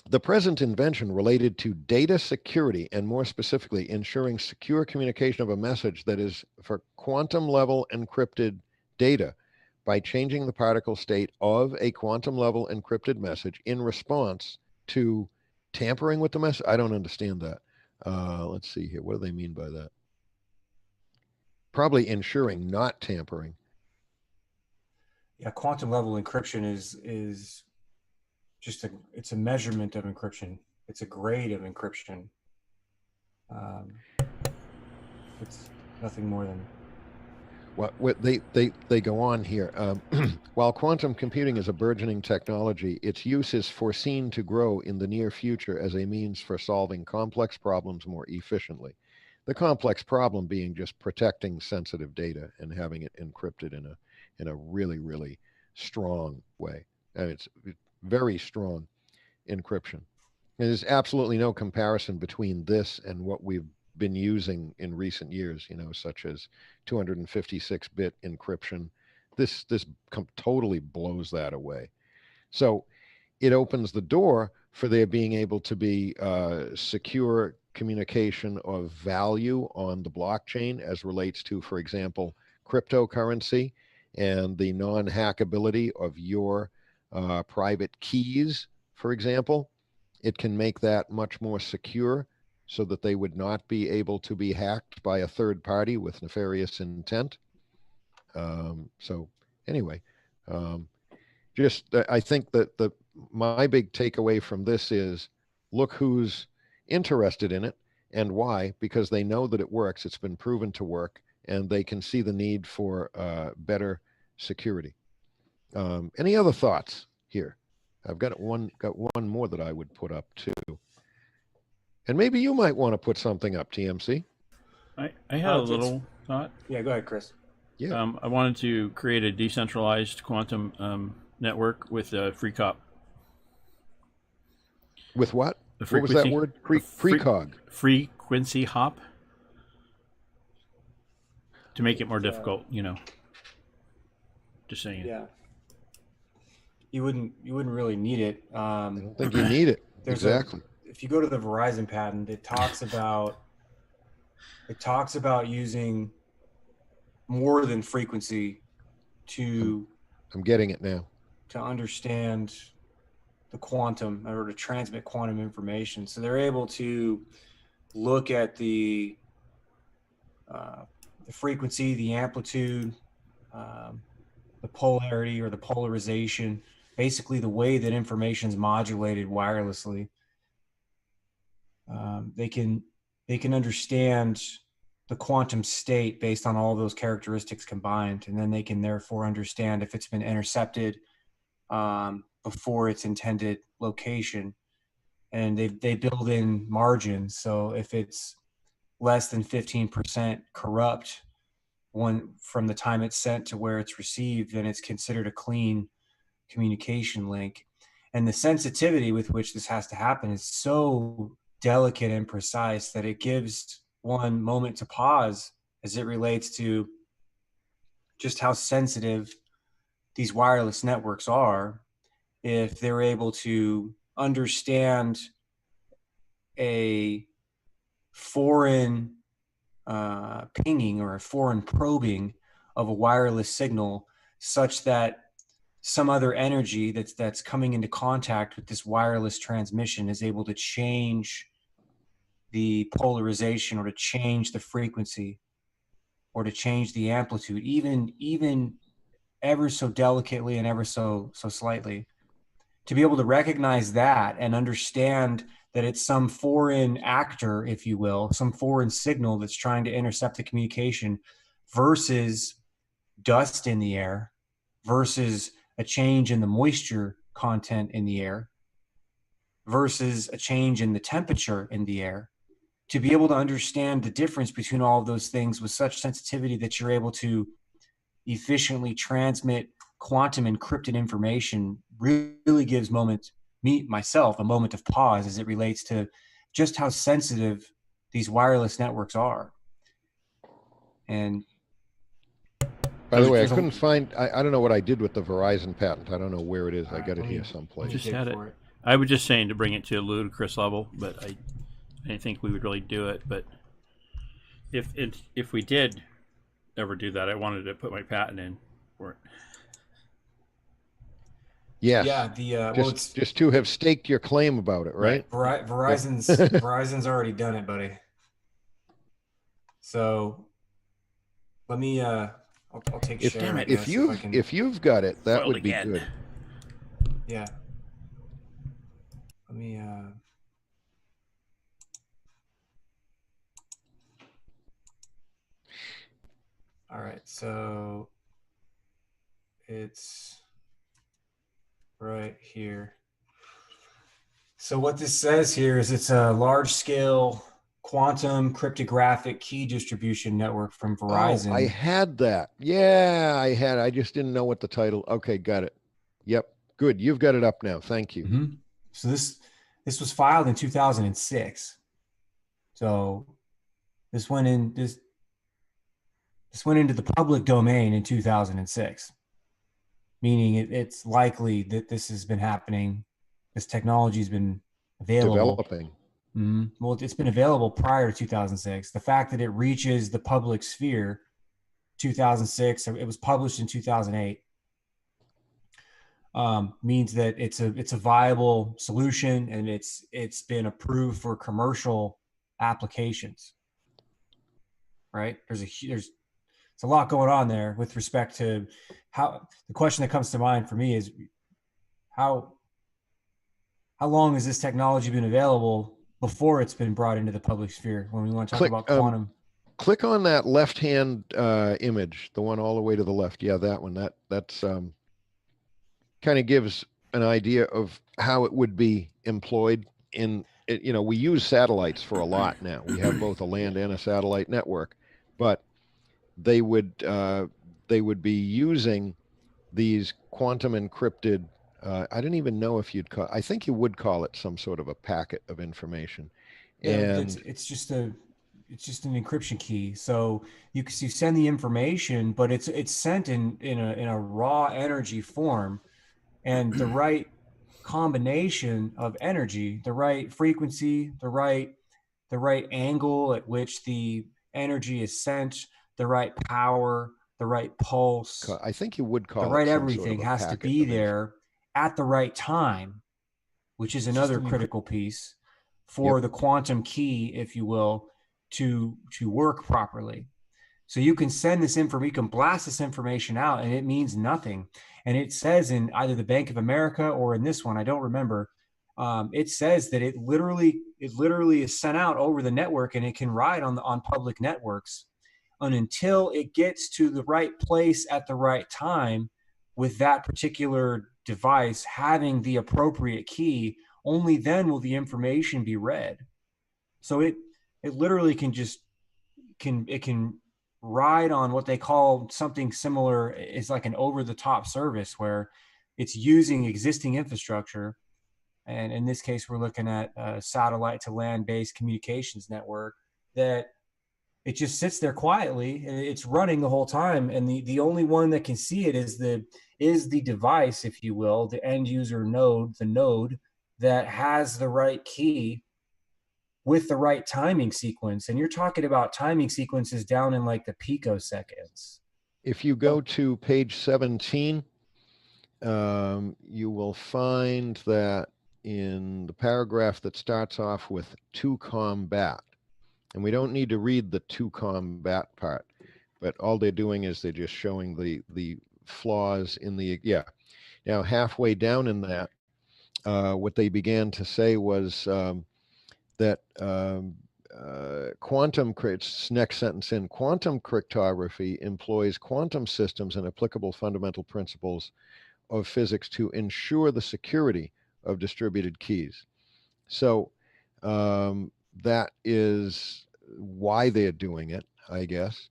the present invention related to data security, and more specifically, ensuring secure communication of a message that is for quantum level encrypted data by changing the particle state of a quantum level encrypted message in response to tampering with the message. I don't understand that. Let's see here. What do they mean by that? Probably ensuring not tampering. Yeah, quantum level encryption is just it's a measurement of encryption. It's a grade of encryption. It's nothing more than. What they go on here. While quantum computing is a burgeoning technology, its use is foreseen to grow in the near future as a means for solving complex problems more efficiently. The complex problem being just protecting sensitive data and having it encrypted in a really, really strong way. And it's very strong encryption. And there's absolutely no comparison between this and what we've been using in recent years, such as 256-bit encryption. This totally blows that away. So it opens the door for there being able to be secure communication of value on the blockchain as relates to, for example, cryptocurrency and the non-hackability of your private keys, for example. It can make that much more secure so that they would not be able to be hacked by a third party with nefarious intent. So anyway, I think that my big takeaway from this is, look who's interested in it and why, because they know that it works. It's been proven to work, and they can see the need for better security. Any other thoughts here? I've got one more that I would put up too. And maybe you might want to put something up, TMC. I had a little thought. Yeah, go ahead, Chris. Yeah. I wanted to create a decentralized quantum network with a free cop. With what? The What was that frequency, word? the Precog. frequency hop, to make it more difficult. Just saying. Yeah. You wouldn't really need it. I don't think you need it. Exactly. If you go to the Verizon patent, it talks about using more than frequency to I'm getting it now. to understand the quantum, or to transmit quantum information. So they're able to look at the frequency, the amplitude, the polarity or the polarization, basically the way that information is modulated wirelessly. They can understand the quantum state based on all those characteristics combined, and then they can therefore understand if it's been intercepted before its intended location. And they build in margins, so if it's less than 15% corrupt from the time it's sent to where it's received, then it's considered a clean communication link. And the sensitivity with which this has to happen is so delicate and precise that it gives one moment to pause as it relates to just how sensitive these wireless networks are. If they're able to understand a foreign pinging or a foreign probing of a wireless signal, such that some other energy that's coming into contact with this wireless transmission is able to change the polarization, or to change the frequency, or to change the amplitude, even ever so delicately and ever so slightly. To be able to recognize that and understand that it's some foreign actor, if you will, some foreign signal that's trying to intercept the communication, versus dust in the air, versus a change in the moisture content in the air, versus a change in the temperature in the air. To be able to understand the difference between all of those things with such sensitivity that you're able to efficiently transmit quantum encrypted information really gives myself a moment of pause as it relates to just how sensitive these wireless networks are. And by the way, I couldn't find, I don't know what I did with the Verizon patent. I don't know where it is. I got it here someplace. Just had it. I was just saying to bring it to a ludicrous level, but I didn't think we would really do it. But if we did ever do that, I wanted to put my patent in for it. Yes. Yeah. Just to have staked your claim about it, right? Verizon's already done it, buddy. So let me. I'll take share. If you've got it, that would be good. Yeah. Let me. All right. So it's right here. So what this says here is it's a large-scale quantum cryptographic key distribution network from Verizon. Oh, I had that. Yeah, I just didn't know what the title. Okay, got it. Yep, good. You've got it up now. Thank you. Mm-hmm. So this was filed in 2006. So this went into the public domain in 2006, meaning it's likely that this has been happening. This technology has been available. Developing. Mm-hmm. Well, it's been available prior to 2006. The fact that it reaches the public sphere, 2006, it was published in 2008, means that it's a viable solution, and it's been approved for commercial applications. Right? There's a lot going on there with respect to how. The question that comes to mind for me is how long has this technology been available before it's been brought into the public sphere, when we want to talk about quantum? Click on that left-hand image, the one all the way to the left. Yeah, that one. That's kind of gives an idea of how it would be employed in. We use satellites for a lot now. We have both a land and a satellite network, but they would be using these quantum encrypted I don't even know if you'd call. I think you would call it some sort of a packet of information, Yeah, and it's just an encryption key. So you send the information, but it's sent in a raw energy form, and the right combination of energy, the right frequency, the right angle at which the energy is sent, the right power, the right pulse, I think you would the call it right some sort everything of a has to packet be of info. there at the right time, which is another critical piece Yep. for the quantum key, if you will, to work properly. So you can send this information, you can blast this information out, and it means nothing. And it says in either the Bank of America or in this one, I don't remember. It says that it literally is sent out over the network, and it can ride on public networks, and until it gets to the right place at the right time with that particular device having the appropriate key. Only then will the information be read. So it literally can ride on what they call something similar is like an over the top service where it's using existing infrastructure. And in this case, we're looking at a satellite to land based communications network that it just sits there quietly and it's running the whole time. And the only one that can see it is the device, if you will, the end user node, the node that has the right key with the right timing sequence. And you're talking about timing sequences down in like the picoseconds. If you go to page 17, you will find that in the paragraph that starts off with to combat, and we don't need to read the to combat part, but all they're doing is they're just showing the flaws in the, yeah. Now, halfway down in that, what they began to say was that it's next sentence in, quantum cryptography employs quantum systems and applicable fundamental principles of physics to ensure the security of distributed keys. So that is why they're doing it, I guess.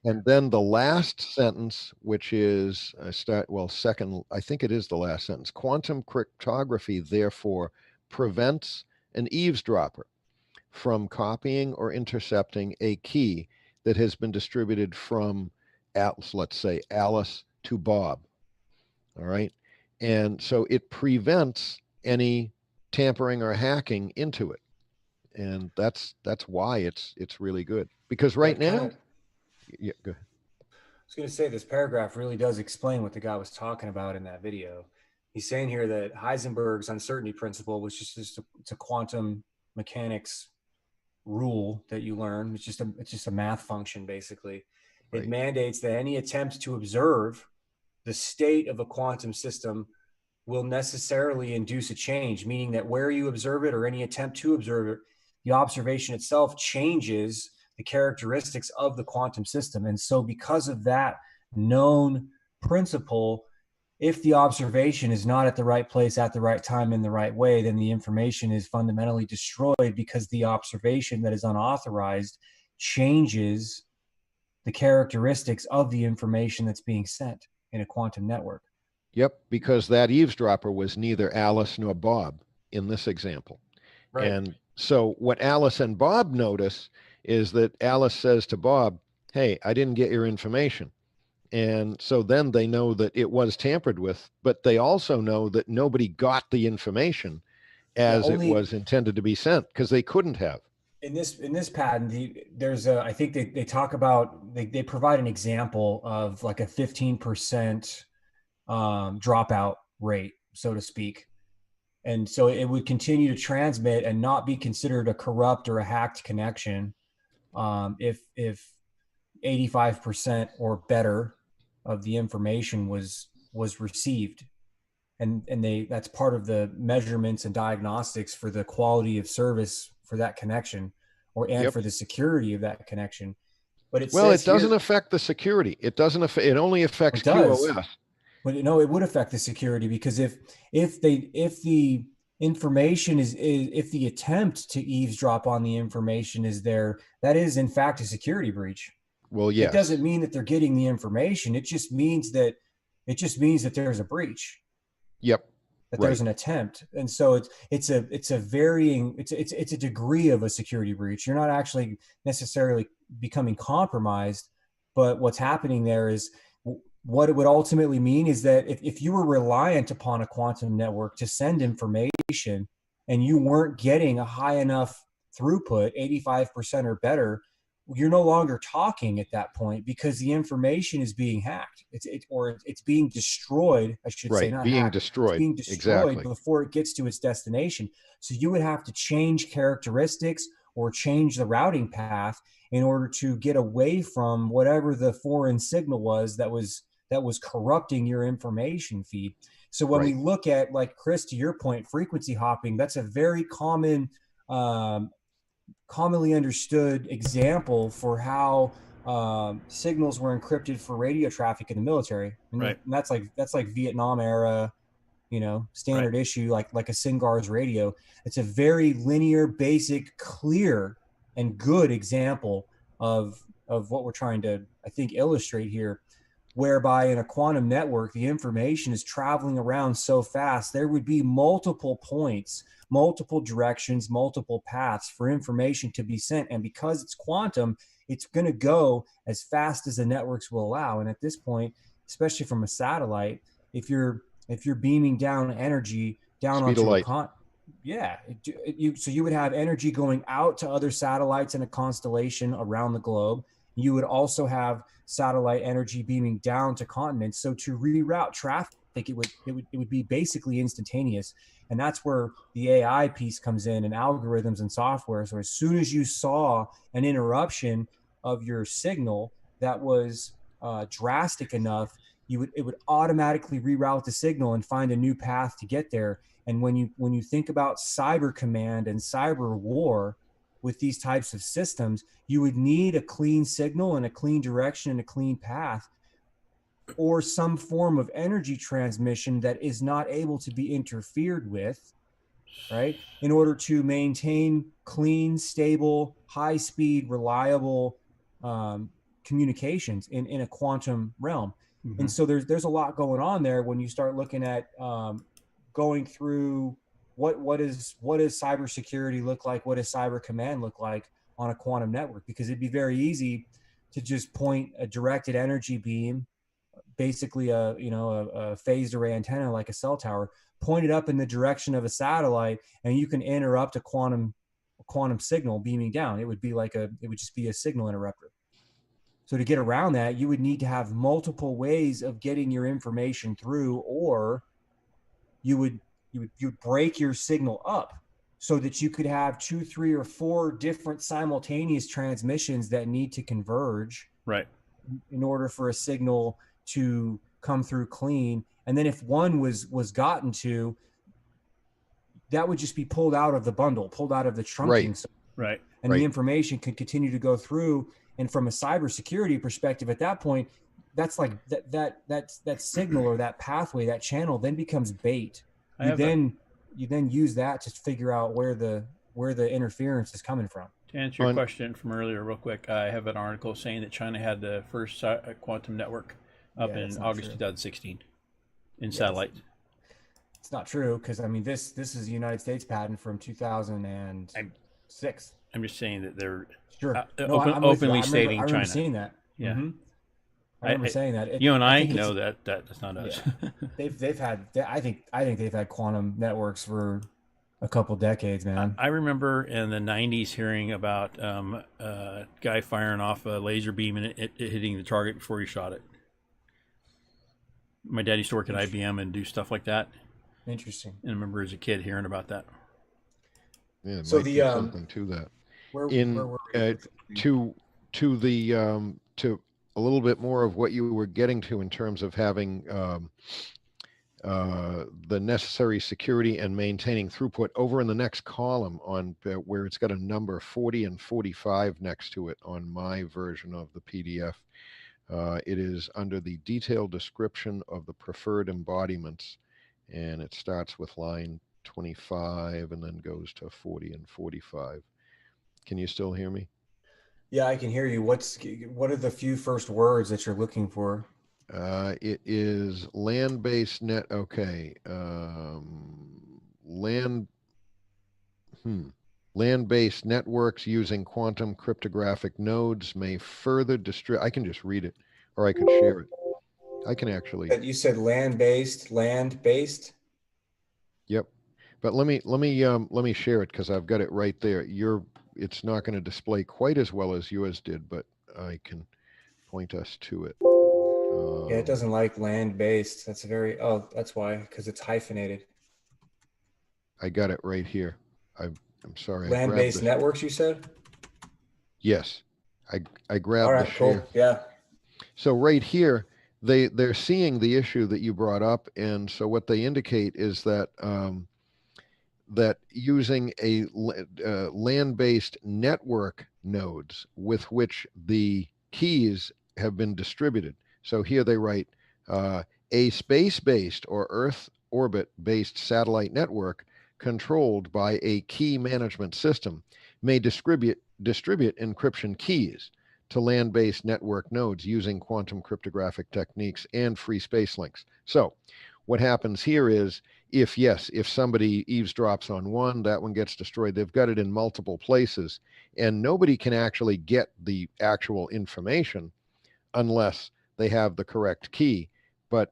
And then the last sentence, which is second, I think it is the last sentence. Quantum cryptography, therefore, prevents an eavesdropper from copying or intercepting a key that has been distributed from, let's say, Alice to Bob. All right. And so it prevents any tampering or hacking into it. And that's why it's really good. Because right now, yeah, go ahead. I was going to say this paragraph really does explain what the guy was talking about in that video. He's saying here that Heisenberg's uncertainty principle, which is it's a quantum mechanics rule that you learn. It's just a math function, basically. It mandates that any attempt to observe the state of a quantum system will necessarily induce a change, meaning that where you observe it or any attempt to observe it, the observation itself changes the characteristics of the quantum system. And so because of that known principle, if the observation is not at the right place at the right time in the right way, then the information is fundamentally destroyed because the observation that is unauthorized changes the characteristics of the information that's being sent in a quantum network. Yep, because that eavesdropper was neither Alice nor Bob in this example. Right. And so what Alice and Bob notice is that Alice says to Bob, hey, I didn't get your information. And so then they know that it was tampered with, but they also know that nobody got the information as it was intended to be sent, because they couldn't have. In this patent, there's a, I think they talk about, they provide an example of like a 15% dropout rate, so to speak. And so it would continue to transmit and not be considered a corrupt or a hacked connection if 85% or better of the information was received. And that's part of the measurements and diagnostics for the quality of service for that connection for the security of that connection. But it doesn't affect the security. It only affects QoS. But no, it would affect the security, because if the information if the attempt to eavesdrop on the information is there, that is in fact a security breach. Well, yes. It doesn't mean that they're getting the information. It just means that there's a breach. Yep. that Right. there's an attempt. And so it's a varying, it's a degree of a security breach. You're not actually necessarily becoming compromised, but what's happening there is, what it would ultimately mean is that if you were reliant upon a quantum network to send information and you weren't getting a high enough throughput, 85% or better, you're no longer talking at that point, because the information is being hacked. It's being destroyed, I should say, Right. not Being hacked. It's destroyed. being destroyed Exactly. before it gets to its destination. So you would have to change characteristics or change the routing path in order to get away from whatever the foreign signal was that was corrupting your information feed. So when we Right. look at, like Chris, to your point, frequency hopping, that's a very commonly understood example for how signals were encrypted for radio traffic in the military, and Right. that's like Vietnam era, Right. standard issue, like a Singar's radio. It's a very linear, basic, clear, and good example of what we're trying to, I think, illustrate here, whereby in a quantum network, the information is traveling around so fast, there would be multiple points, multiple directions, multiple paths for information to be sent. And because it's quantum, it's going to go as fast as the networks will allow. And at this point, especially from a satellite, if you're beaming down energy down Speed of onto light. so you would have energy going out to other satellites in a constellation around the globe. You would also have satellite energy beaming down to continents. So to reroute traffic, it would be basically instantaneous. And that's where the AI piece comes in, and algorithms and software. So as soon as you saw an interruption of your signal that was drastic enough, it would automatically reroute the signal and find a new path to get there. And when you think about cyber command and cyber war with these types of systems, you would need a clean signal and a clean direction and a clean path, or some form of energy transmission that is not able to be interfered with, right? In order to maintain clean, stable, high speed, reliable um, communications in a quantum realm. Mm-hmm. And so there's a lot going on there when you start looking at going through what is cybersecurity look like, what does cyber command look like on a quantum network, because it'd be very easy to just point a directed energy beam, basically a phased array antenna like a cell tower, pointed up in the direction of a satellite, and you can interrupt a quantum signal beaming down. It would just be a signal interrupter. So to get around that, you would need to have multiple ways of getting your information through, or you would break your signal up so that you could have 2, 3, or 4 different simultaneous transmissions that need to converge Right. in order for a signal to come through clean. And then if one was gotten to, that would just be pulled out of the bundle, pulled out of the Right. trunking. Right. And Right. the information could continue to go through. And from a cybersecurity perspective, at that point, that's like that signal or that pathway, that channel then becomes bait. You then use that to figure out where the interference is coming from. To answer your On- question from earlier, real quick, I have an article saying that China had the first quantum network up Yeah, that's in not August true. 2016 in Yeah, satellite. It's not true, because I mean this is a United States patent from 2006. I'm just saying that they're Sure. No, I'm with you. openly I stating remember China. seeing that. Yeah. Mm-hmm. I remember saying that. You and I think know that's not us. Yeah. They've had. I think they've had quantum networks for a couple decades, man. I remember in the 90s hearing about a guy firing off a laser beam and it hitting the target before he shot it. My dad used to work at IBM and do stuff like that. Interesting. And I remember as a kid hearing about that. Yeah, it So might the be something to that. where In were we? to the to a little bit more of what you were getting to in terms of having the necessary security and maintaining throughput, over in the next column on where it's got a number 40 and 45 next to it on my version of the PDF. It is under the detailed description of the preferred embodiments, and it starts with line 25 and then goes to 40 and 45. Can you still hear me? Yeah, I can hear you. What are the few first words that you're looking for? It is land-based net. Okay. Land. Land-based networks using quantum cryptographic nodes may further distribute. I can just read it, or I could share it. I can actually. You said land-based, land-based. Yep. But let me share it because I've got it right there. It's not going to display quite as well as yours did, but I can point us to it. Yeah, it doesn't like land-based. That's oh, that's why, because it's hyphenated. I got it right here. I'm sorry. I grabbed Land-based the. networks, you said? Yes, I All grabbed the right, share. cool. Yeah. So right here, they're seeing the issue that you brought up, and so what they indicate is that that using a land-based network nodes with which the keys have been distributed. So here they write a space-based or Earth orbit-based satellite network controlled by a key management system may distribute encryption keys to land-based network nodes using quantum cryptographic techniques and free space links. So what happens here is if somebody eavesdrops on one, that one gets destroyed. They've got it in multiple places, and nobody can actually get the actual information unless they have the correct key. But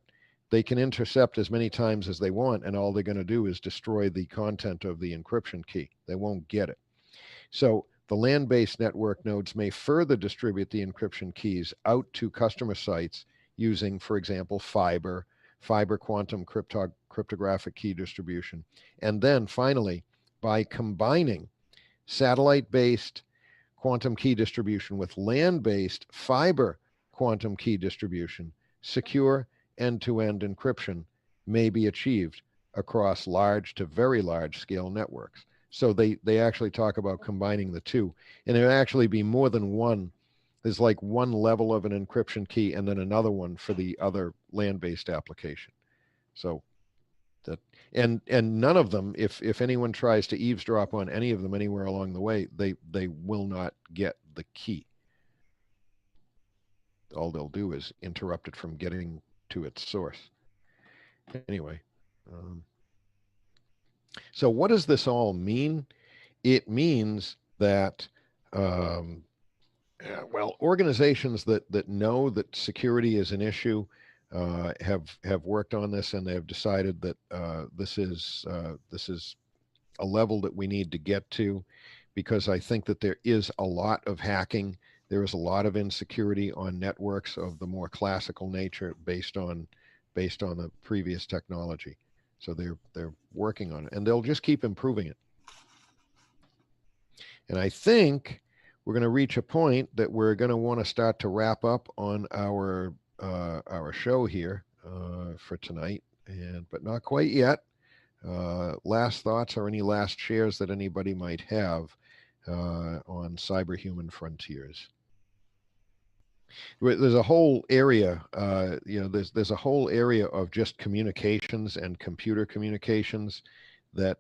they can intercept as many times as they want, and all they're going to do is destroy the content of the encryption key. They won't get it. So the land-based network nodes may further distribute the encryption keys out to customer sites using, for example, fiber quantum cryptographic key distribution. And then finally, by combining satellite-based quantum key distribution with land-based fiber quantum key distribution, secure end-to-end encryption may be achieved across large to very large scale networks. So they actually talk about combining the two, and it would actually be more than one. There's like one level of an encryption key and then another one for the other land-based application. So that and none of them, if anyone tries to eavesdrop on any of them anywhere along the way, they will not get the key. All they'll do is interrupt it from getting to its source. Anyway, so what does this all mean? It means that well, organizations that know that security is an issue have worked on this, and they have decided that this is a level that we need to get to, because I think that there is a lot of hacking. There is a lot of insecurity on networks of the more classical nature based on the previous technology. So they're working on it, and they'll just keep improving it. And I think we're going to reach a point that we're going to want to start to wrap up on our show here for tonight, but not quite yet. Last thoughts or any last shares that anybody might have on cyberhuman frontiers? There's a whole area, there's a whole area of just communications and computer communications that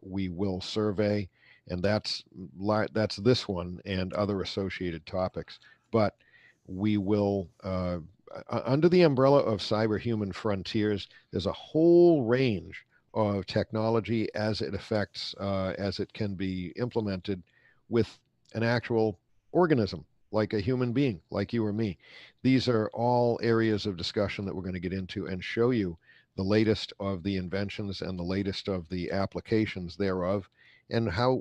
we will survey, and that's this one and other associated topics. But we will, under the umbrella of cyberhuman frontiers, there's a whole range of technology as it affects, as it can be implemented with an actual organism, like a human being, like you or me. These are all areas of discussion that we're going to get into and show you the latest of the inventions and the latest of the applications thereof, and how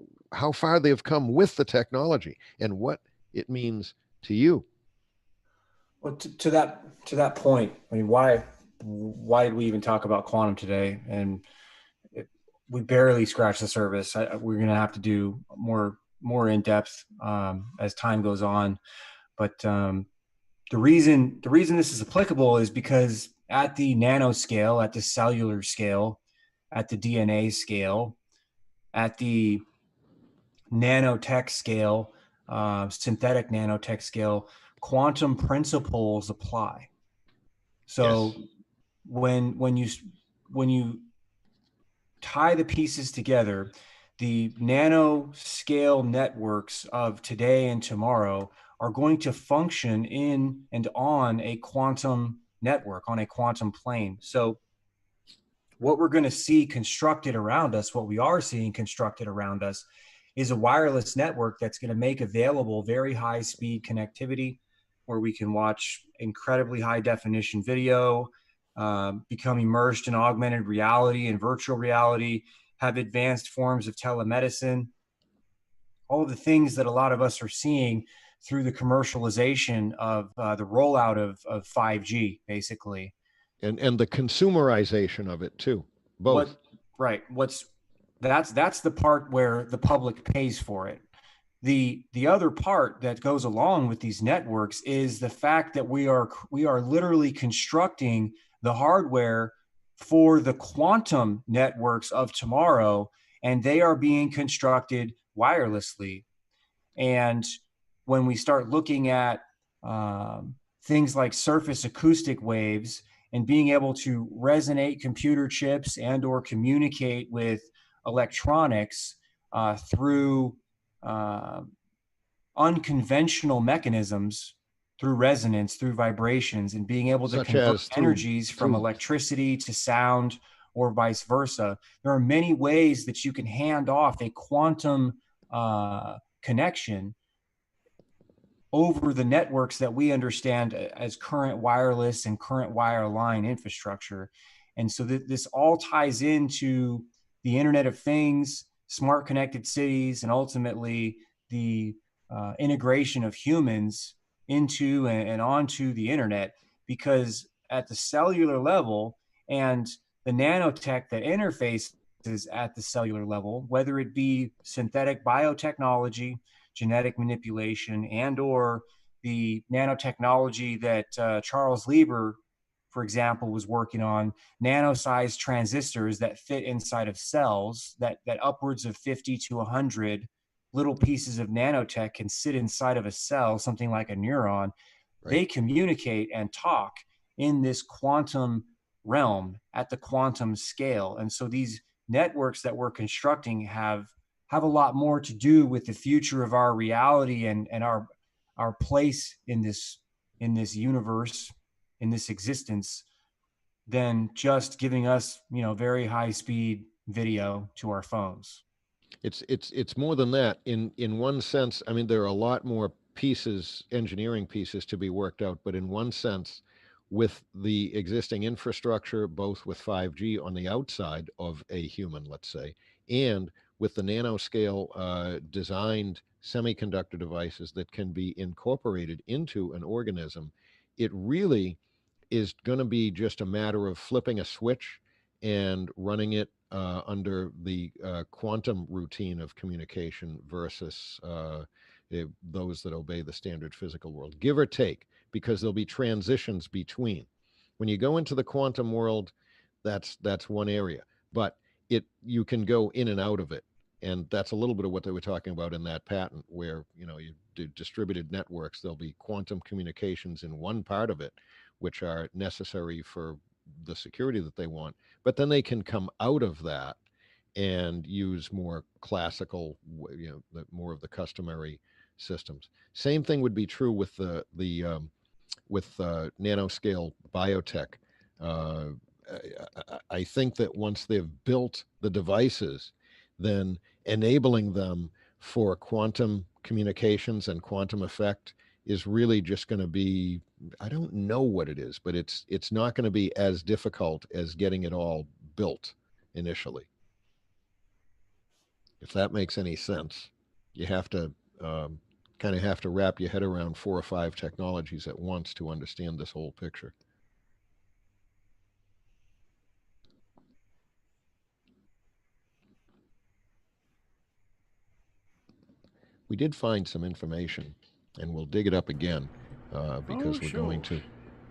far they've come with the technology and what it means to you. Well, to that point, I mean, why did we even talk about quantum today? And we barely scratched the surface. We're going to have to do more in depth as time goes on. But the reason this is applicable is because at the nanoscale, at the cellular scale, at the DNA scale, at the nanotech scale, synthetic nanotech scale, quantum principles apply. So yes, when you tie the pieces together, the nanoscale networks of today and tomorrow are going to function in and on a quantum network, on a quantum plane. So what we're going to see constructed around us, what we are seeing constructed around us, is a wireless network that's going to make available very high speed connectivity where we can watch incredibly high definition video, become immersed in augmented reality and virtual reality, have advanced forms of telemedicine, all of the things that a lot of us are seeing through the commercialization of the rollout of 5G, basically. And the consumerization of it too, both. That's the part where the public pays for it. The other part that goes along with these networks is the fact that we are literally constructing the hardware for the quantum networks of tomorrow, and they are being constructed wirelessly. And when we start looking at things like surface acoustic waves and being able to resonate computer chips and or communicate with electronics through unconventional mechanisms, through resonance, through vibrations, and being able to Such convert as energies from electricity to sound or vice versa. There are many ways that you can hand off a quantum connection over the networks that we understand as current wireless and current wireline infrastructure. And so this all ties into the Internet of Things, smart connected cities, and ultimately the integration of humans into and onto the internet, because at the cellular level and the nanotech that interfaces at the cellular level, whether it be synthetic biotechnology, genetic manipulation, and or the nanotechnology that Charles Lieber, for example, was working on, nano-sized transistors that fit inside of cells, that upwards of 50 to 100 little pieces of nanotech can sit inside of a cell, something like a neuron. Right. They communicate and talk in this quantum realm at the quantum scale. And so these networks that we're constructing have a lot more to do with the future of our reality and our place in this universe, in this existence, than just giving us, very high speed video to our phones. It's more than that. In one sense, I mean, there are a lot more pieces, engineering pieces to be worked out, but in one sense, with the existing infrastructure, both with 5G on the outside of a human, let's say, and with the nanoscale designed semiconductor devices that can be incorporated into an organism, it really is going to be just a matter of flipping a switch and running it under the quantum routine of communication versus those that obey the standard physical world, give or take, because there'll be transitions between. When you go into the quantum world, that's one area, but you can go in and out of it. And that's a little bit of what they were talking about in that patent, where you do distributed networks. There'll be quantum communications in one part of it, which are necessary for the security that they want. But then they can come out of that and use more classical, more of the customary systems. Same thing would be true with the nanoscale biotech. I think that once they've built the devices, then enabling them for quantum communications and quantum effect is really just going to be, I don't know what it is, but it's not going to be as difficult as getting it all built initially. If that makes any sense. You have to kind of have to wrap your head around 4 or 5 technologies at once to understand this whole picture. We did find some information, and we'll dig it up again because we're going to,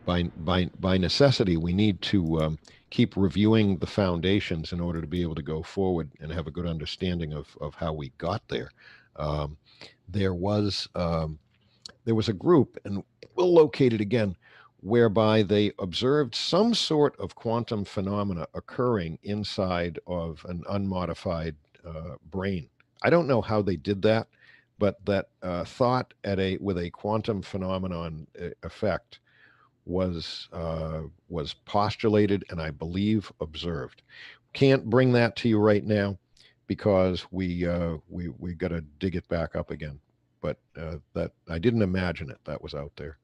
by necessity, we need to keep reviewing the foundations in order to be able to go forward and have a good understanding of how we got there. There was a group, and we'll locate it again, whereby they observed some sort of quantum phenomena occurring inside of an unmodified brain. I don't know how they did that, but that thought with a quantum phenomenon effect was postulated and I believe observed. Can't bring that to you right now because we got to dig it back up again. But that I didn't imagine it. That was out there.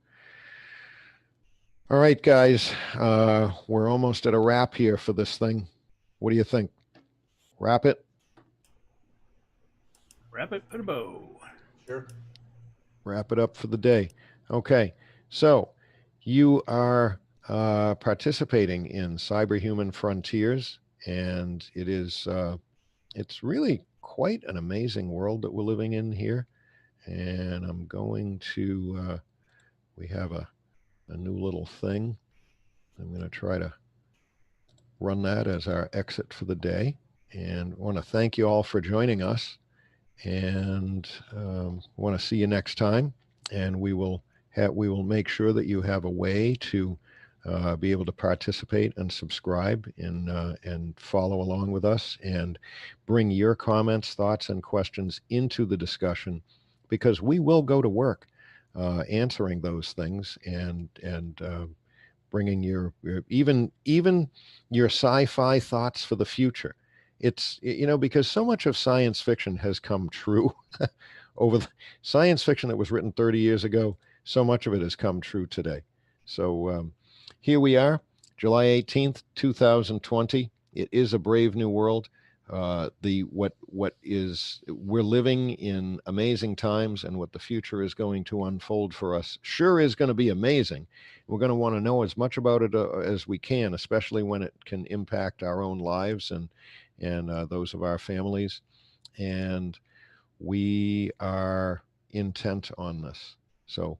All right, guys, we're almost at a wrap here for this thing. What do you think? Wrap it? Wrap it, put a bow. Sure. Wrap it up for the day. Okay, so you are participating in Cyberhuman Frontiers, and it's really quite an amazing world that we're living in here. And I'm going to we have a new little thing. I'm going to try to run that as our exit for the day. And I want to thank you all for joining us. And want to see you next time. And we will make sure that you have a way to be able to participate and subscribe and follow along with us and bring your comments, thoughts, and questions into the discussion, because we will go to work answering those things and bringing your even your sci-fi thoughts for the future. It's, because so much of science fiction has come true over science fiction that was written 30 years ago. So much of it has come true today. So here we are, July 18th, 2020. It is a brave new world. We're living in amazing times, and what the future is going to unfold for us sure is going to be amazing. We're going to want to know as much about it as we can, especially when it can impact our own lives and those of our families. And we are intent on this. So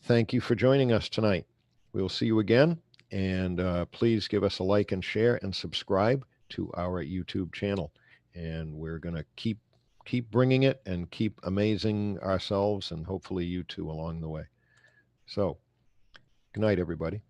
thank you for joining us tonight. We'll see you again. And please give us a like and share and subscribe to our YouTube channel. And we're going to keep bringing it and keep amazing ourselves and hopefully you too along the way. So good night, everybody.